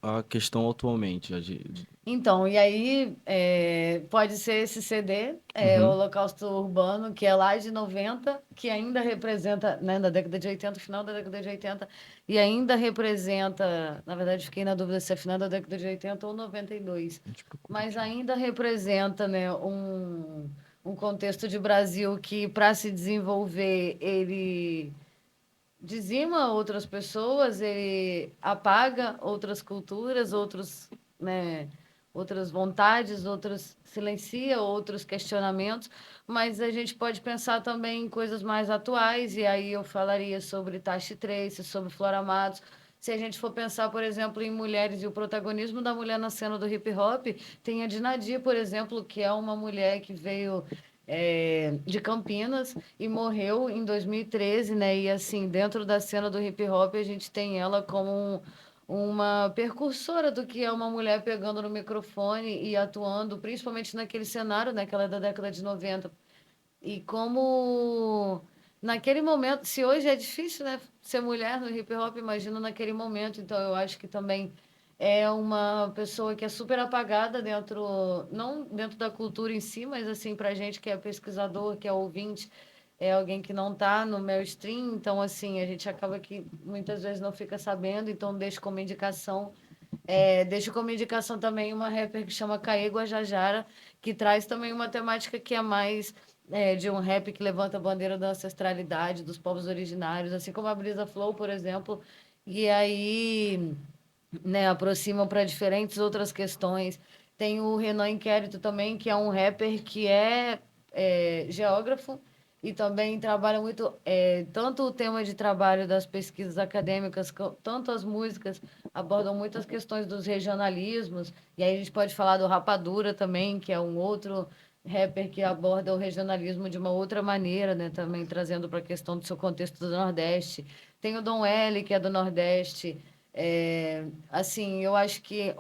a questão atualmente? Então, e aí pode ser esse CD, Uhum. Holocausto Urbano, que é lá de 90, que ainda representa, né, da década de 80, final da década de 80, e ainda representa, na verdade, fiquei na dúvida se é final da década de 80 ou 92, A gente procura mas aqui. ainda representa, né, um contexto de Brasil que, para se desenvolver, ele dizima outras pessoas, ele apaga outras culturas, outros, né, outras vontades, outros silencia outros questionamentos, mas a gente pode pensar também em coisas mais atuais, e aí eu falaria sobre Tashi Trace, sobre Flora Matos. Se a gente for pensar, por exemplo, em mulheres e o protagonismo da mulher na cena do hip hop, tem a Dinadi, por exemplo, que é uma mulher que veio de Campinas e morreu em 2013, né? E assim, dentro da cena do hip hop, a gente tem ela como uma percursora do que é uma mulher pegando no microfone e atuando, principalmente naquele cenário, né? Que ela é da década de 90. E como naquele momento, se hoje é difícil, né, ser mulher no hip hop, imagina naquele momento. Então eu acho que também é uma pessoa que é super apagada dentro, não dentro da cultura em si, mas assim, pra gente que é pesquisador, que é ouvinte, é alguém que não tá no mainstream, então assim, a gente acaba que muitas vezes não fica sabendo, então deixo como indicação. Deixo como indicação também uma rapper que chama Caê Guajajara, que traz também uma temática que é mais de um rap que levanta a bandeira da ancestralidade, dos povos originários, assim como a Brisa Flow, por exemplo. E aí, né, aproximam para diferentes outras questões. Tem o Renan Inquérito também, que é um rapper que é geógrafo e também trabalha muito, tanto o tema de trabalho das pesquisas acadêmicas, tanto as músicas abordam muitas questões dos regionalismos, e aí a gente pode falar do Rapadura também, que é um outro rapper que aborda o regionalismo de uma outra maneira, né, também trazendo para a questão do seu contexto do Nordeste. Tem o Dom L, que é do Nordeste, assim, eu acho que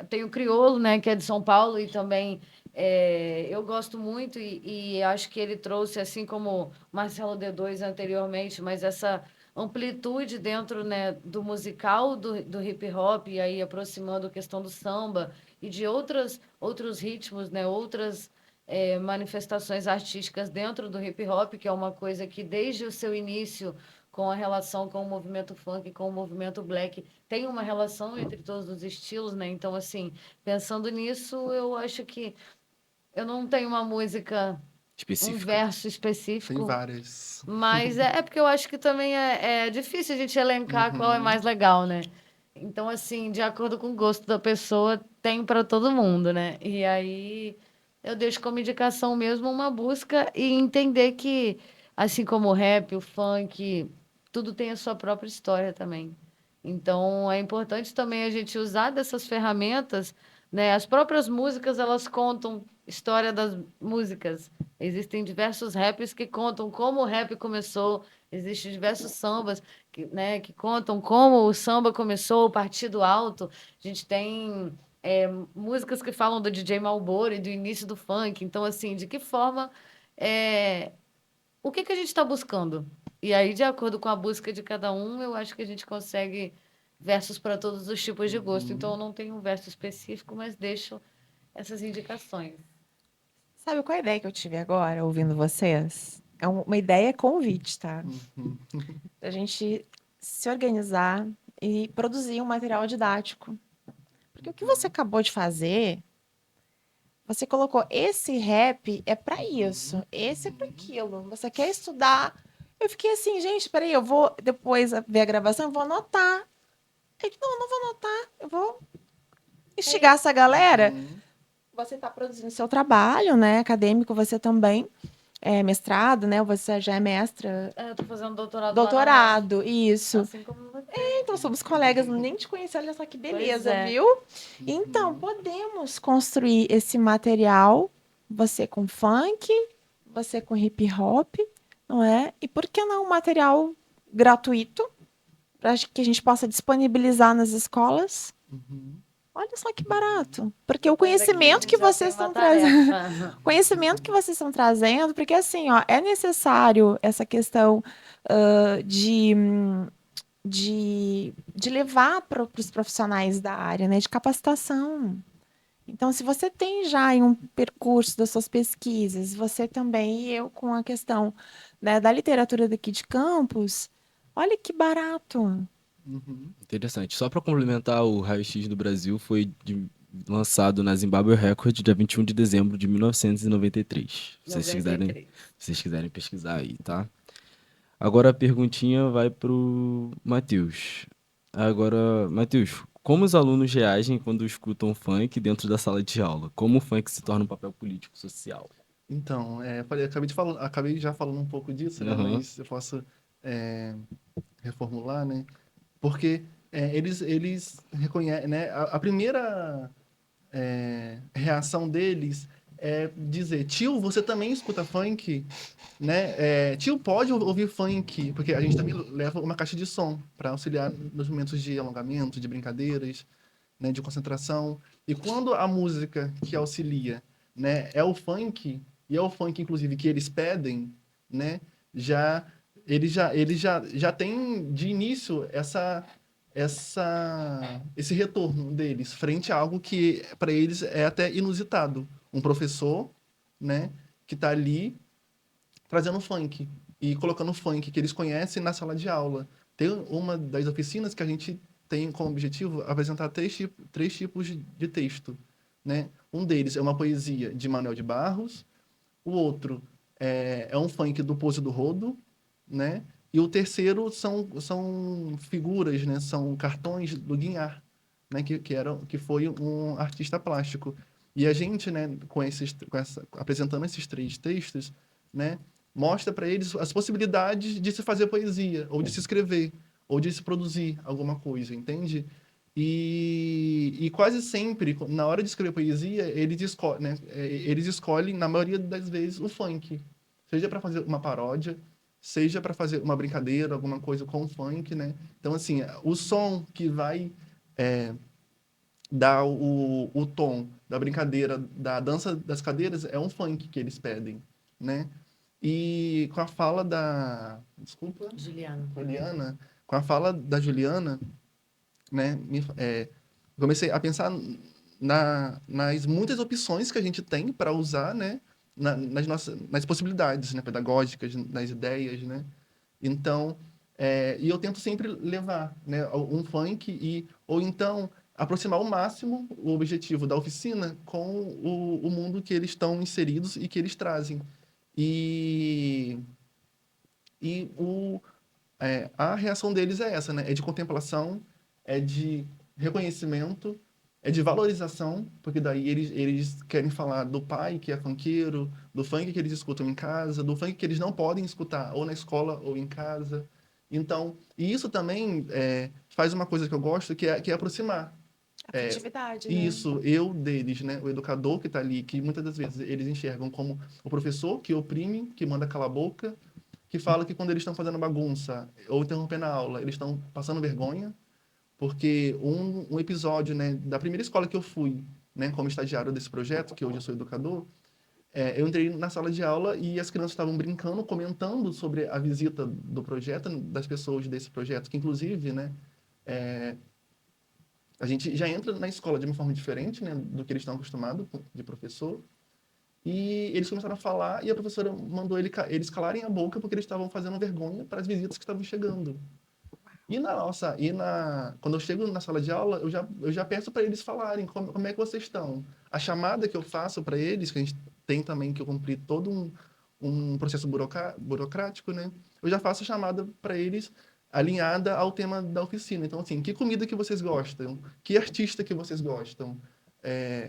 tem o Criolo, né, que é de São Paulo, e também eu gosto muito, e acho que ele trouxe, assim como Marcelo D2 anteriormente, mas essa amplitude dentro, né, do musical, do hip hop, e aí aproximando a questão do samba e de outros ritmos, né, outras manifestações artísticas dentro do hip hop, que é uma coisa que desde o seu início, com a relação com o movimento funk, com o movimento black, tem uma relação entre todos os estilos, né? Então, assim, pensando nisso, eu acho que eu não tenho uma música, um Específica. verso Tem específico, várias. mas é porque eu acho que também é difícil a gente elencar qual é Uhum. mais legal, né? Então, assim, de acordo com o gosto da pessoa, tem para todo mundo, né? E aí eu deixo como indicação mesmo uma busca e entender que, assim como o rap, o funk, tudo tem a sua própria história também. Então, é importante também a gente usar dessas ferramentas, né? As próprias músicas, elas contam história das músicas. Existem diversos raps que contam como o rap começou, existem diversos sambas que, né, que contam como o samba começou, o Partido Alto. A gente tem músicas que falam do DJ Malboro e do início do funk. Então, assim, de que forma, é, o que que a gente está buscando? E aí, de acordo com a busca de cada um, eu acho que a gente consegue versos para todos os tipos de gosto. Então, eu Uhum. não tenho um verso específico, mas deixo essas indicações. Sabe qual é a ideia que eu tive agora, ouvindo vocês? É uma ideia convite, tá? Uhum. Da gente se organizar e produzir um material didático. Porque o que você acabou de fazer, você colocou esse rap é para isso, esse é para aquilo. Você quer estudar? Eu fiquei assim, gente, peraí, eu vou depois ver a gravação, eu vou anotar. Eu, não, não vou anotar, eu vou instigar essa galera. Uhum. Você está produzindo seu trabalho, né? Acadêmico, você também é mestrado, né? Você já é mestra, Eu tô fazendo doutorado lá na UERJ, doutorado, isso. assim como você. Então, somos colegas, nem te conheci, olha só que Pois beleza, é. viu? Então, Uhum. podemos construir esse material, você com funk, você com hip hop, não é? E por que não um material gratuito, para que a gente possa disponibilizar nas escolas? Uhum. Olha só que barato. Porque o Depois aqui a conhecimento que gente já tem vocês uma estão trazendo, tarefa. conhecimento que vocês estão trazendo, porque assim, ó, é necessário essa questão de levar para os profissionais da área, né, de capacitação. Então, se você tem já aí um percurso das suas pesquisas, você também, e eu com a questão, né, da literatura daqui de Campos, olha que barato. Uhum. Interessante. Só para complementar, o Raio-X do Brasil foi lançado na Zimbabwe Record dia 21 de dezembro de 1993. Se vocês quiserem pesquisar aí, tá? Agora a perguntinha vai pro Matheus. Agora, Matheus, como os alunos reagem quando escutam funk dentro da sala de aula? Como o funk se torna um papel político social? Então, acabei já falando um pouco disso, né? Aham. Mas eu posso é, reformular, né? Porque eles reconhecem, né? A primeira reação deles é dizer, tio, você também escuta funk, né? Tio, pode ouvir funk, porque a gente também leva uma caixa de som para auxiliar nos momentos de alongamento, de brincadeiras, né? De concentração. E quando a música que auxilia, né? É o funk, e é o funk, inclusive, que eles pedem, né? Já, já tem de início esse retorno deles frente a algo que para eles é até inusitado. Um professor, né, que está ali trazendo funk e colocando funk que eles conhecem na sala de aula. Tem uma das oficinas que a gente tem como objetivo apresentar três tipos de texto, né? Um deles é uma poesia de Manuel de Barros, o outro é um funk do Pose do Rodo, né? E o terceiro são figuras, né? São cartões do Guinhar, né? Que foi um artista plástico. E a gente, né? Apresentando esses três textos, né? Mostra para eles as possibilidades de se fazer poesia, ou de se escrever, ou de se produzir alguma coisa, entende? E quase sempre, na hora de escrever poesia, eles escolhem, na maioria das vezes, o funk. Seja para fazer uma paródia, seja para fazer uma brincadeira, alguma coisa com o funk, né? Então, assim, o som que vai dar o tom da brincadeira, da dança das cadeiras, é um funk que eles pedem, né? E com a fala da... Desculpa, Juliana. Com a fala da Juliana, né, comecei a pensar nas muitas opções que a gente tem para usar, né, nas possibilidades, né, pedagógicas, nas ideias, né. Então, e eu tento sempre levar, né, um funk ou então aproximar ao máximo o objetivo da oficina com o mundo que eles estão inseridos e que eles trazem. E, a reação deles é essa, né? É de contemplação, é de reconhecimento, é de valorização, porque daí eles querem falar do pai que é funkeiro, do funk que eles escutam em casa, do funk que eles não podem escutar ou na escola ou em casa. Então, e isso também faz uma coisa que eu gosto, que é aproximar. Afetividade, né? Isso, eu deles, né? O educador que está ali, que muitas das vezes eles enxergam como o professor que oprime, que manda calar a boca, que fala que quando eles estão fazendo bagunça ou interrompendo a aula, eles estão passando vergonha, porque um episódio, né, da primeira escola que eu fui, né, como estagiário desse projeto, que hoje eu sou educador, eu entrei na sala de aula e as crianças estavam brincando, comentando sobre a visita do projeto, das pessoas desse projeto, que inclusive, né, a gente já entra na escola de uma forma diferente, né, do que eles estão acostumados de professor. E eles começaram a falar e a professora mandou eles calarem a boca porque eles estavam fazendo vergonha para as visitas que estavam chegando. Quando eu chego na sala de aula, eu já peço para eles falarem como é que vocês estão. A chamada que eu faço para eles, que a gente tem também que eu cumprir todo um processo burocrático, né? Eu já faço a chamada para eles alinhada ao tema da oficina. Então, assim, que comida que vocês gostam? Que artista que vocês gostam?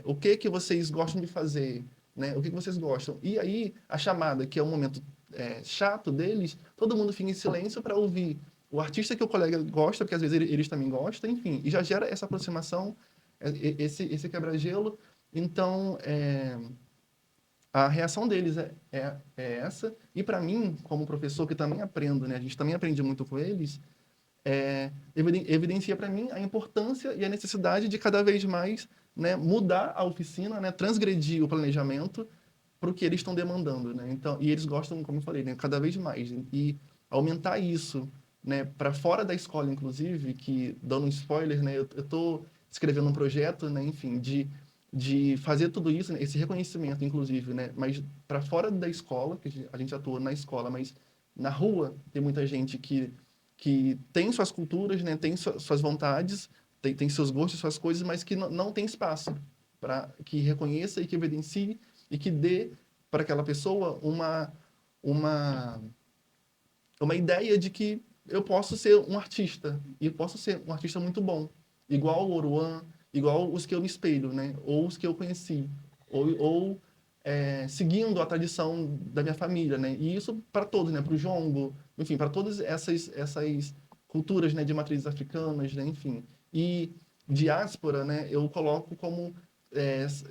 O que vocês gostam de fazer? Né? O que vocês gostam? E aí, a chamada, que é um momento chato deles, todo mundo fica em silêncio para ouvir o artista que o colega gosta, porque às vezes eles também gostam, enfim, e já gera essa aproximação, esse quebra-gelo. Então, a reação deles é essa. E para mim, como professor que também aprendo, né, a gente também aprende muito com eles, evidencia para mim a importância e a necessidade de cada vez mais, né, mudar a oficina, né, transgredir o planejamento para o que eles estão demandando, né? Então, e eles gostam, como eu falei, né, cada vez mais. E aumentar isso, né, para fora da escola, inclusive, que, dando um spoiler, né, eu estou escrevendo um projeto, né, enfim, de fazer tudo isso, né, esse reconhecimento, inclusive, né, mas para fora da escola, que a gente atua na escola, mas na rua tem muita gente que tem suas culturas, né, tem suas vontades, tem seus gostos, suas coisas, mas que não tem espaço para que reconheça e que evidencie e que dê para aquela pessoa uma ideia de que eu posso ser um artista e posso ser um artista muito bom, igual o Oruan, igual os que eu me espelho, né? Ou os que eu conheci, ou seguindo a tradição da minha família, né? E isso para todos, né? Para o jongo, enfim, para todas essas culturas, né? De matrizes africanas, né? Enfim, e diáspora, né? Eu coloco como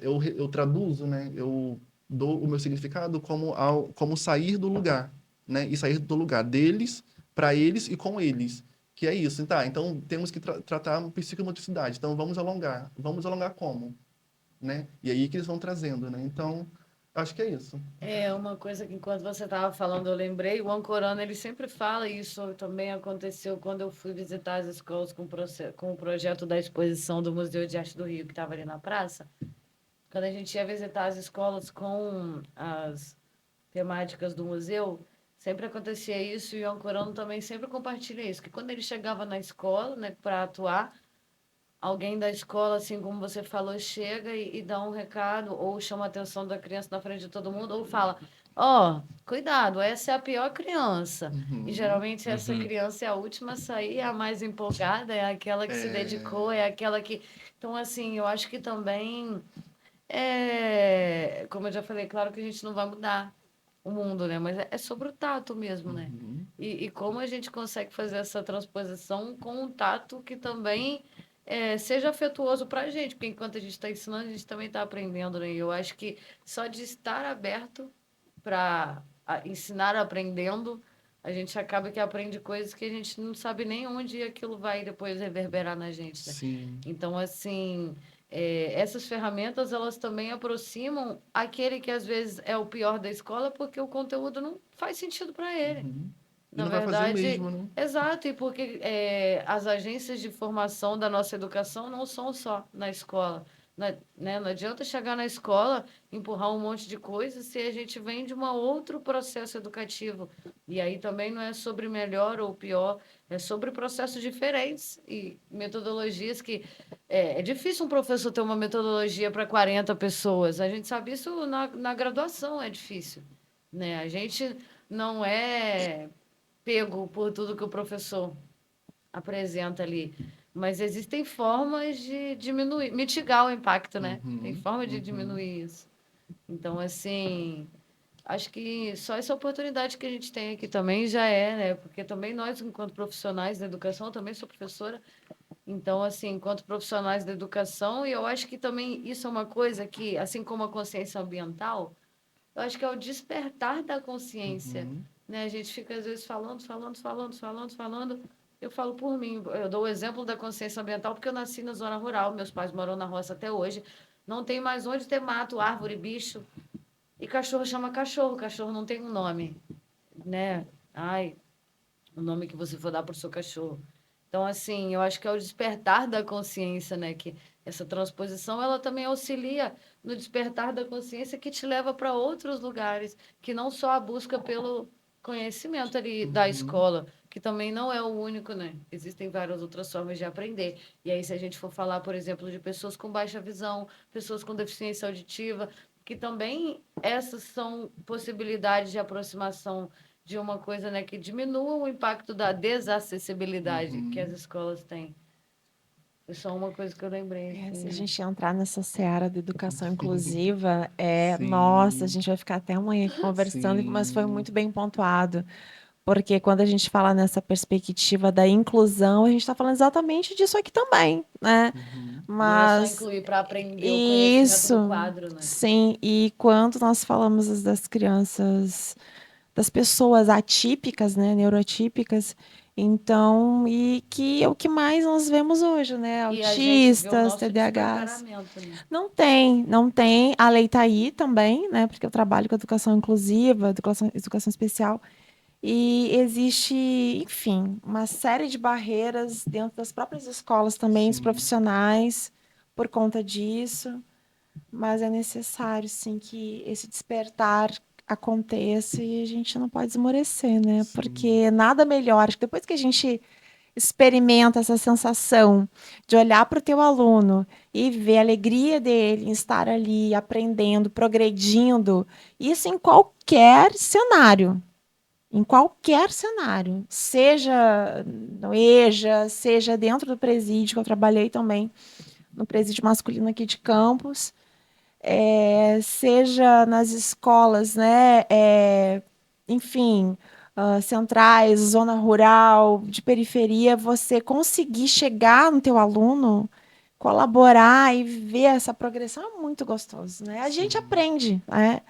eu traduzo, né? Eu dou o meu significado como sair do lugar, né? E sair do lugar deles, para eles e com eles. Que é isso. Tá, então temos que tratar a psicomotricidade. Então vamos alongar. Vamos alongar como? Né? E aí que eles vão trazendo, né? Então, acho que é isso. É uma coisa que enquanto você estava falando eu lembrei, o Ancorano ele sempre fala isso, também aconteceu quando eu fui visitar as escolas com o projeto da exposição do Museu de Arte do Rio, que estava ali na praça. Quando a gente ia visitar as escolas com as temáticas do museu, sempre acontecia isso e o Ancorano também sempre compartilha isso, que quando ele chegava na escola, né, para atuar, alguém da escola, assim como você falou, chega e dá um recado, ou chama a atenção da criança na frente de todo mundo, ou fala, ó, cuidado, essa é a pior criança. E geralmente essa criança é a última a sair, é a mais empolgada, é aquela que se dedicou, é aquela que... Então, assim, eu acho que também, como eu já falei, claro que a gente não vai mudar o mundo, né? Mas é sobre o tato mesmo, né? E como a gente consegue fazer essa transposição com um tato que também seja afetuoso para a gente, porque enquanto a gente está ensinando, a gente também está aprendendo, né? E eu acho que só de estar aberto para ensinar aprendendo, a gente acaba que aprende coisas que a gente não sabe nem onde aquilo vai depois reverberar na gente, né? Sim. Então, assim, essas ferramentas, elas também aproximam aquele que às vezes é o pior da escola porque o conteúdo não faz sentido para ele. Uhum. E Na não vai fazer verdade, mesmo, né? exato, e porque as agências de formação da nossa educação não são só na escola. Né? Não adianta chegar na escola, empurrar um monte de coisa se a gente vem de um outro processo educativo. E aí também não é sobre melhor ou pior, é sobre processos diferentes e metodologias que... É difícil um professor ter uma metodologia para 40 pessoas. A gente sabe isso na graduação, é difícil. Né? A gente não é pego por tudo que o professor apresenta ali. Mas existem formas de diminuir, mitigar o impacto, né? Tem Uhum, forma de uhum. diminuir isso. Então, assim, acho que só essa oportunidade que a gente tem aqui também já é, né? Porque também nós, enquanto profissionais da educação, eu também sou professora. Então, assim, enquanto profissionais da educação, e eu acho que também isso é uma coisa que, assim como a consciência ambiental, eu acho que é o despertar da consciência, Uhum. né? A gente fica, às vezes, falando. Eu falo por mim, eu dou o exemplo da consciência ambiental porque eu nasci na zona rural, meus pais moram na roça até hoje. Não tem mais onde ter mato, árvore, bicho. E cachorro chama cachorro, cachorro não tem um nome, né? Ai, o nome que você for dar para o seu cachorro. Então, assim, eu acho que é o despertar da consciência, né? Que essa transposição, ela também auxilia no despertar da consciência que te leva para outros lugares, que não só a busca pelo conhecimento ali da Uhum. escola, que também não é o único, né? Existem várias outras formas de aprender. E aí, se a gente for falar, por exemplo, de pessoas com baixa visão, pessoas com deficiência auditiva, que também essas são possibilidades de aproximação de uma coisa, né, que diminua o impacto da desacessibilidade que as Uhum. escolas têm. É só uma coisa que eu lembrei, assim, Se a né? gente entrar nessa seara da educação Sim, inclusiva, nossa, a sim, gente vai ficar até amanhã aqui conversando, mas foi sim. muito bem pontuado. Porque quando a gente fala nessa perspectiva da inclusão, a gente está falando exatamente disso aqui também, né? Uhum. Não é só Mas incluir para aprender o conhecimento do isso, quadro, né? sim. E quando nós falamos das crianças, das pessoas atípicas, né, neuroatípicas, então, e que é o que mais nós vemos hoje, né? E a gente vê o Autistas, nosso TDAHs. despreparamento, né? Não tem, não tem. A lei está aí também, né? Porque eu trabalho com educação inclusiva, educação especial. E existe, enfim, uma série de barreiras dentro das próprias escolas também, dos Sim, profissionais, por conta disso. Mas é necessário, sim, que esse despertar aconteça e a gente não pode esmorecer, né? sim. Porque nada melhor, acho que depois que a gente experimenta essa sensação de olhar para o teu aluno e ver a alegria dele em estar ali aprendendo, progredindo, isso em qualquer cenário. Em qualquer cenário, seja no EJA, seja dentro do presídio, que eu trabalhei também no presídio masculino aqui de Campos, seja nas escolas, né, enfim, centrais, zona rural, de periferia, você conseguir chegar no teu aluno, colaborar e ver essa progressão é muito gostoso, né? A gente Sim. aprende, né?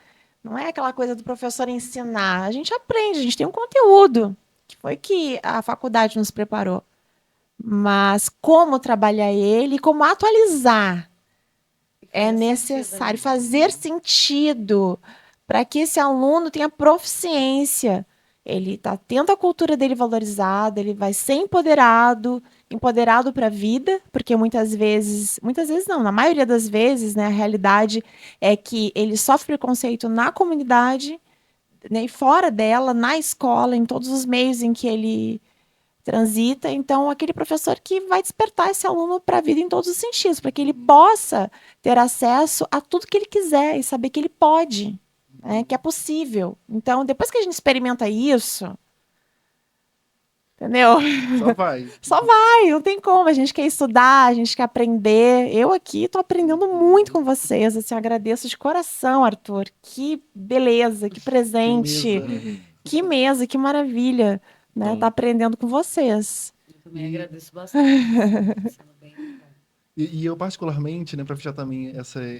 Não é aquela coisa do professor ensinar, a gente aprende, a gente tem um conteúdo, que foi que a faculdade nos preparou. Mas como trabalhar ele, como atualizar, E é fazer sentido necessário ali. fazer sentido para que esse aluno tenha proficiência. Ele está tendo a cultura dele valorizada, ele vai ser empoderado, empoderado para a vida, porque muitas vezes não, na maioria das vezes, né, a realidade é que ele sofre preconceito na comunidade, né, e fora dela, na escola, em todos os meios em que ele transita. Então, aquele professor que vai despertar esse aluno para a vida em todos os sentidos, para que ele Uhum. possa ter acesso a tudo que ele quiser e saber que ele pode, né, que é possível. Então, depois que a gente experimenta isso, entendeu? Só vai. Só vai, não tem como. A gente quer estudar, a gente quer aprender. Eu aqui estou aprendendo muito Uhum. com vocês. Assim, agradeço de coração, Arthur. Que beleza, que Que presente, mesa. que mesa, que maravilha, né? Tá Então, aprendendo com vocês. Eu também E, agradeço bastante, assim, tá sendo bem legal. e eu, particularmente, né, para fechar também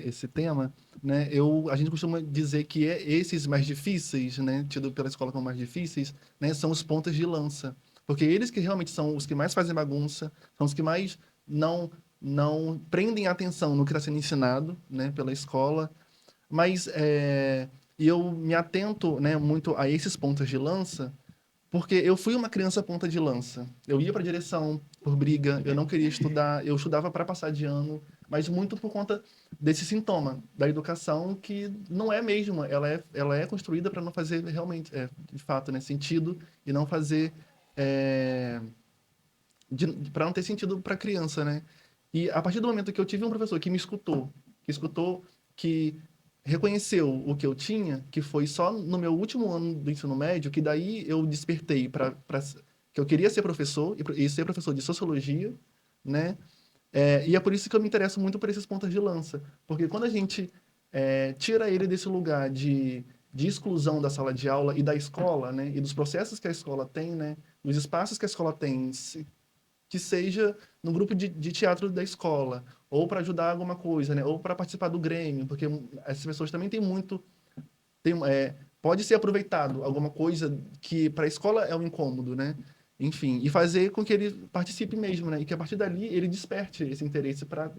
esse tema, né, a gente costuma dizer que esses mais difíceis, né, tido pela escola como mais difíceis, né, são os pontas de lança. Porque eles que realmente são os que mais fazem bagunça, são os que mais não não prendem a atenção no que está sendo ensinado, né, pela escola, mas e eu me atento, né, muito a esses pontas de lança, porque eu fui uma criança ponta de lança. Eu ia para direção por briga, eu não queria estudar, eu estudava para passar de ano, mas muito por conta desse sintoma da educação que não é mesmo, ela é construída para não fazer realmente, de fato, né, sentido e não fazer para não ter sentido para a criança, né? E a partir do momento que eu tive um professor que me escutou, que reconheceu o que eu tinha, que foi só no meu último ano do ensino médio, que daí eu despertei para que eu queria ser professor e ser professor de sociologia, né? E é por isso que eu me interesso muito por esses pontas de lança, porque quando a gente tira ele desse lugar de exclusão da sala de aula e da escola, né? E dos processos que a escola tem, né? Os espaços que a escola tem, que seja no grupo de teatro da escola, ou para ajudar alguma coisa, né? Ou para participar do Grêmio, porque essas pessoas também têm muito... pode ser aproveitado alguma coisa que para a escola é um incômodo, né? Enfim, e fazer com que ele participe mesmo, né? E que a partir dali ele desperte esse interesse para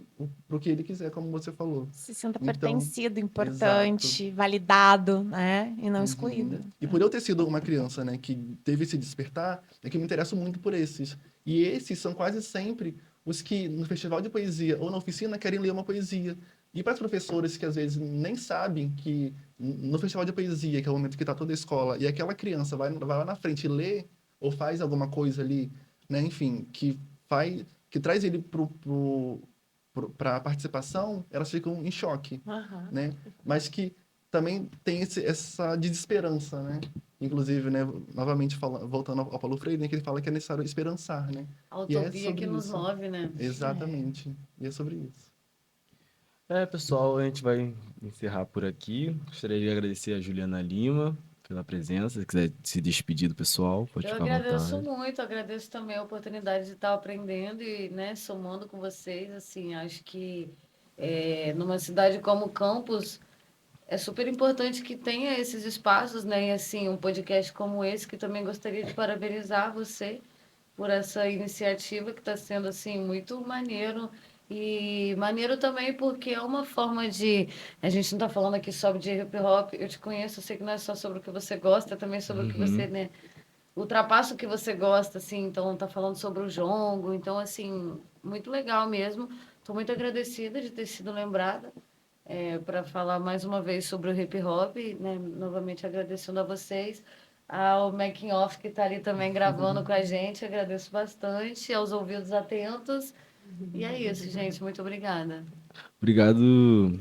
o que ele quiser, como você falou. Se sinta Então, pertencido, exato. importante, validado, né? E não Uhum. excluído. E por eu ter sido uma criança, né, que teve esse despertar, é que eu me interesso muito por esses. E esses são quase sempre os que no festival de poesia ou na oficina querem ler uma poesia. E para as professoras que às vezes nem sabem que no festival de poesia, que é o momento que está toda a escola, e aquela criança vai lá na frente e lê ou faz alguma coisa ali, né, enfim, que traz ele para a participação, elas ficam em choque, Aham. né? Mas que também tem essa desesperança, né? Inclusive, né, novamente voltando ao Paulo Freire, né, que ele fala que é necessário esperançar, né? A E é utopia que sobre nos isso. move, né? Exatamente. E é sobre isso. Pessoal, a gente vai encerrar por aqui. Gostaria de agradecer a Juliana Lima pela presença. Se quiser se despedir do pessoal, pode Eu ficar à agradeço vontade. muito, agradeço também a oportunidade de estar aprendendo e, né, somando com vocês, assim, acho que numa cidade como Campos, é super importante que tenha esses espaços, né, e assim, um podcast como esse, que também gostaria de parabenizar você por essa iniciativa que está sendo, assim, muito maneiro, e maneiro também porque é uma forma de... A gente não está falando aqui só de hip hop, eu te conheço, eu sei que não é só sobre o que você gosta, é também sobre o que você, Uhum. né, ultrapassa o que você gosta, assim, então tá falando sobre o jongo, então, assim, muito legal mesmo. Estou muito agradecida de ter sido lembrada para falar mais uma vez sobre o hip hop, né? Novamente agradecendo a vocês, ao Making Off que está ali também gravando com a gente, agradeço bastante, aos ouvidos atentos, e é isso, gente, muito obrigada. Obrigado,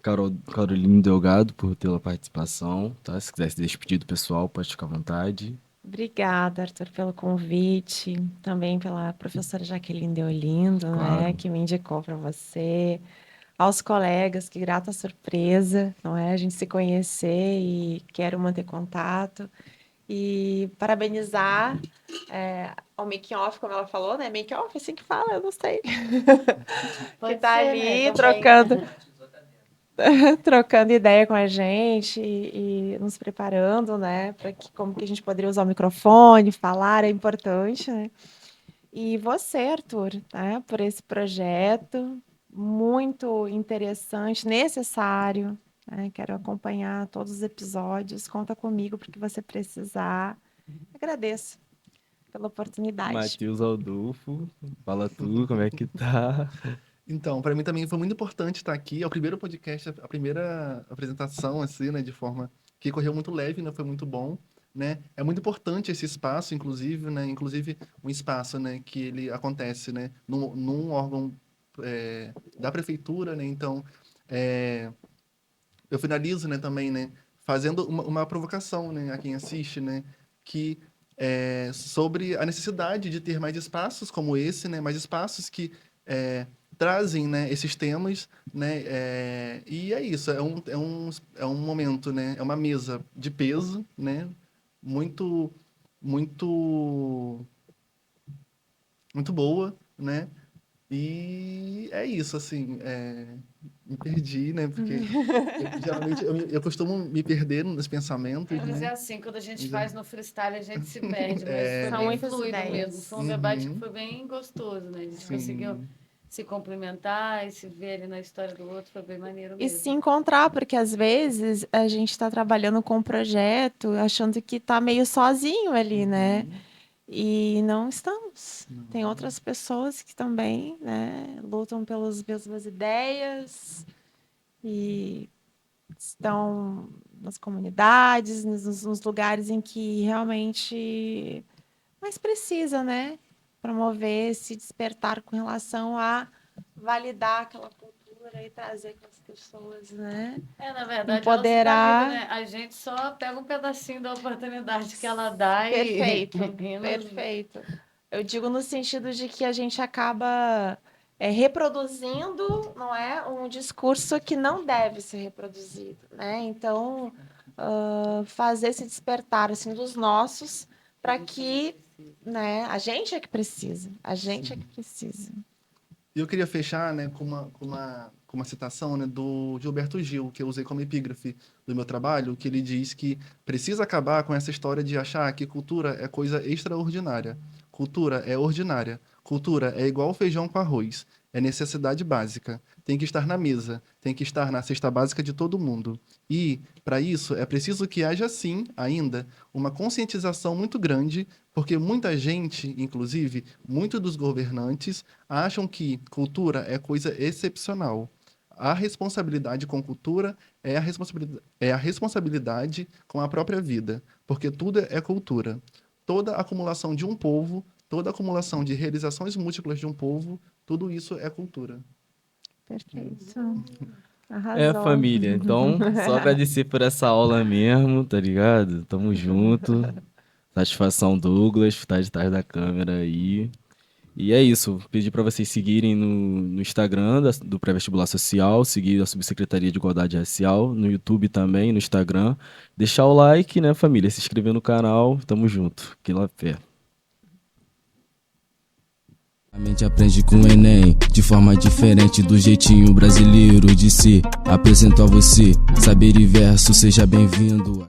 Carolina Delgado, por pela participação, tá? Se quiser se despedir do pessoal, pode ficar à vontade. Obrigada, Arthur, pelo convite, também pela professora Jaqueline Deolindo, Claro. né, que me indicou para você, aos colegas, que grata surpresa, não é, a gente se conhecer e quero manter contato, e parabenizar ao Making Off, como ela falou, né, Making Off, assim que fala, eu não sei, que Pode tá ser, né, ali também. trocando ideia com a gente e nos preparando, né, para que como que a gente poderia usar o microfone, falar é importante, né? E você, Arthur, né, por esse projeto muito interessante, necessário, né? Quero acompanhar todos os episódios. Conta comigo para que você precisar. Agradeço pela oportunidade. Matheus Aldolfo, fala tu, como é que tá? Então, para mim também foi muito importante estar aqui. É o primeiro podcast, a primeira apresentação, assim, né, de forma que correu muito leve, né, foi muito bom, né? É muito importante esse espaço, inclusive, né, inclusive um espaço, né, que ele acontece, né, num órgão da prefeitura, né? Então, eu finalizo, né, também, né, fazendo uma provocação, né, a quem assiste, né, que sobre a necessidade de ter mais espaços como esse, né, mais espaços que trazem, né, esses temas, né, e é isso, é um momento, né, é uma mesa de peso, né, muito, muito, muito boa, né, e é isso, assim, me perdi, né, porque geralmente eu costumo me perder nos pensamentos, Mas é né, assim, quando a gente mas faz no freestyle, a gente se perde, mas foi São bem muitas fluido mesmo. ideias. Foi um debate que uhum, foi bem gostoso, né? A gente conseguiu sim, se complementar e se ver ali na história do outro, foi bem maneiro E mesmo. se encontrar, porque às vezes a gente está trabalhando com um projeto achando que está meio sozinho ali, né? E não estamos. Tem outras pessoas que também, né, lutam pelas mesmas ideias e estão nas comunidades, nos lugares em que realmente mais precisa, né? Promover esse despertar com relação a validar aquela cultura e trazer aquelas pessoas, né? Na verdade, Empoderar. ela se dá vida, né? A gente só pega um pedacinho da oportunidade que ela dá Perfeito, e perfeito. Eu digo no sentido de que a gente acaba reproduzindo, não é, um discurso que não deve ser reproduzido, né? Então, fazer esse despertar assim dos nossos para que, né, a gente é que precisa, a gente é que precisa. E eu queria fechar, né, com uma citação, né, do Gilberto Gil, que eu usei como epígrafe do meu trabalho, que ele diz que precisa acabar com essa história de achar que cultura é coisa extraordinária. Cultura é ordinária. Cultura é igual feijão com arroz. É necessidade básica. Tem que estar na mesa. Tem que estar na cesta básica de todo mundo. E, para isso, é preciso que haja, sim, ainda, uma conscientização muito grande, porque muita gente, inclusive, muitos dos governantes, acham que cultura é coisa excepcional. A responsabilidade com cultura é a responsabilidade com a própria vida, porque tudo é cultura. Toda acumulação de um povo, toda acumulação de realizações múltiplas de um povo, tudo isso é cultura. Perfeito. Arrasou. Família. Então, só agradecer por essa aula mesmo, tá ligado? Tamo junto. Satisfação, Douglas, tá de trás da câmera aí. E é isso. Pedir para vocês seguirem no Instagram do Pré-Vestibular Social, seguir a Subsecretaria de Igualdade Racial, no YouTube também, no Instagram. Deixar o like, né, família? Se inscrever no canal. Tamo junto. Aquela fé. A mente aprende com o Enem, de forma diferente do jeitinho brasileiro de ser. Apresento a você, Saber e Verso, seja bem-vindo.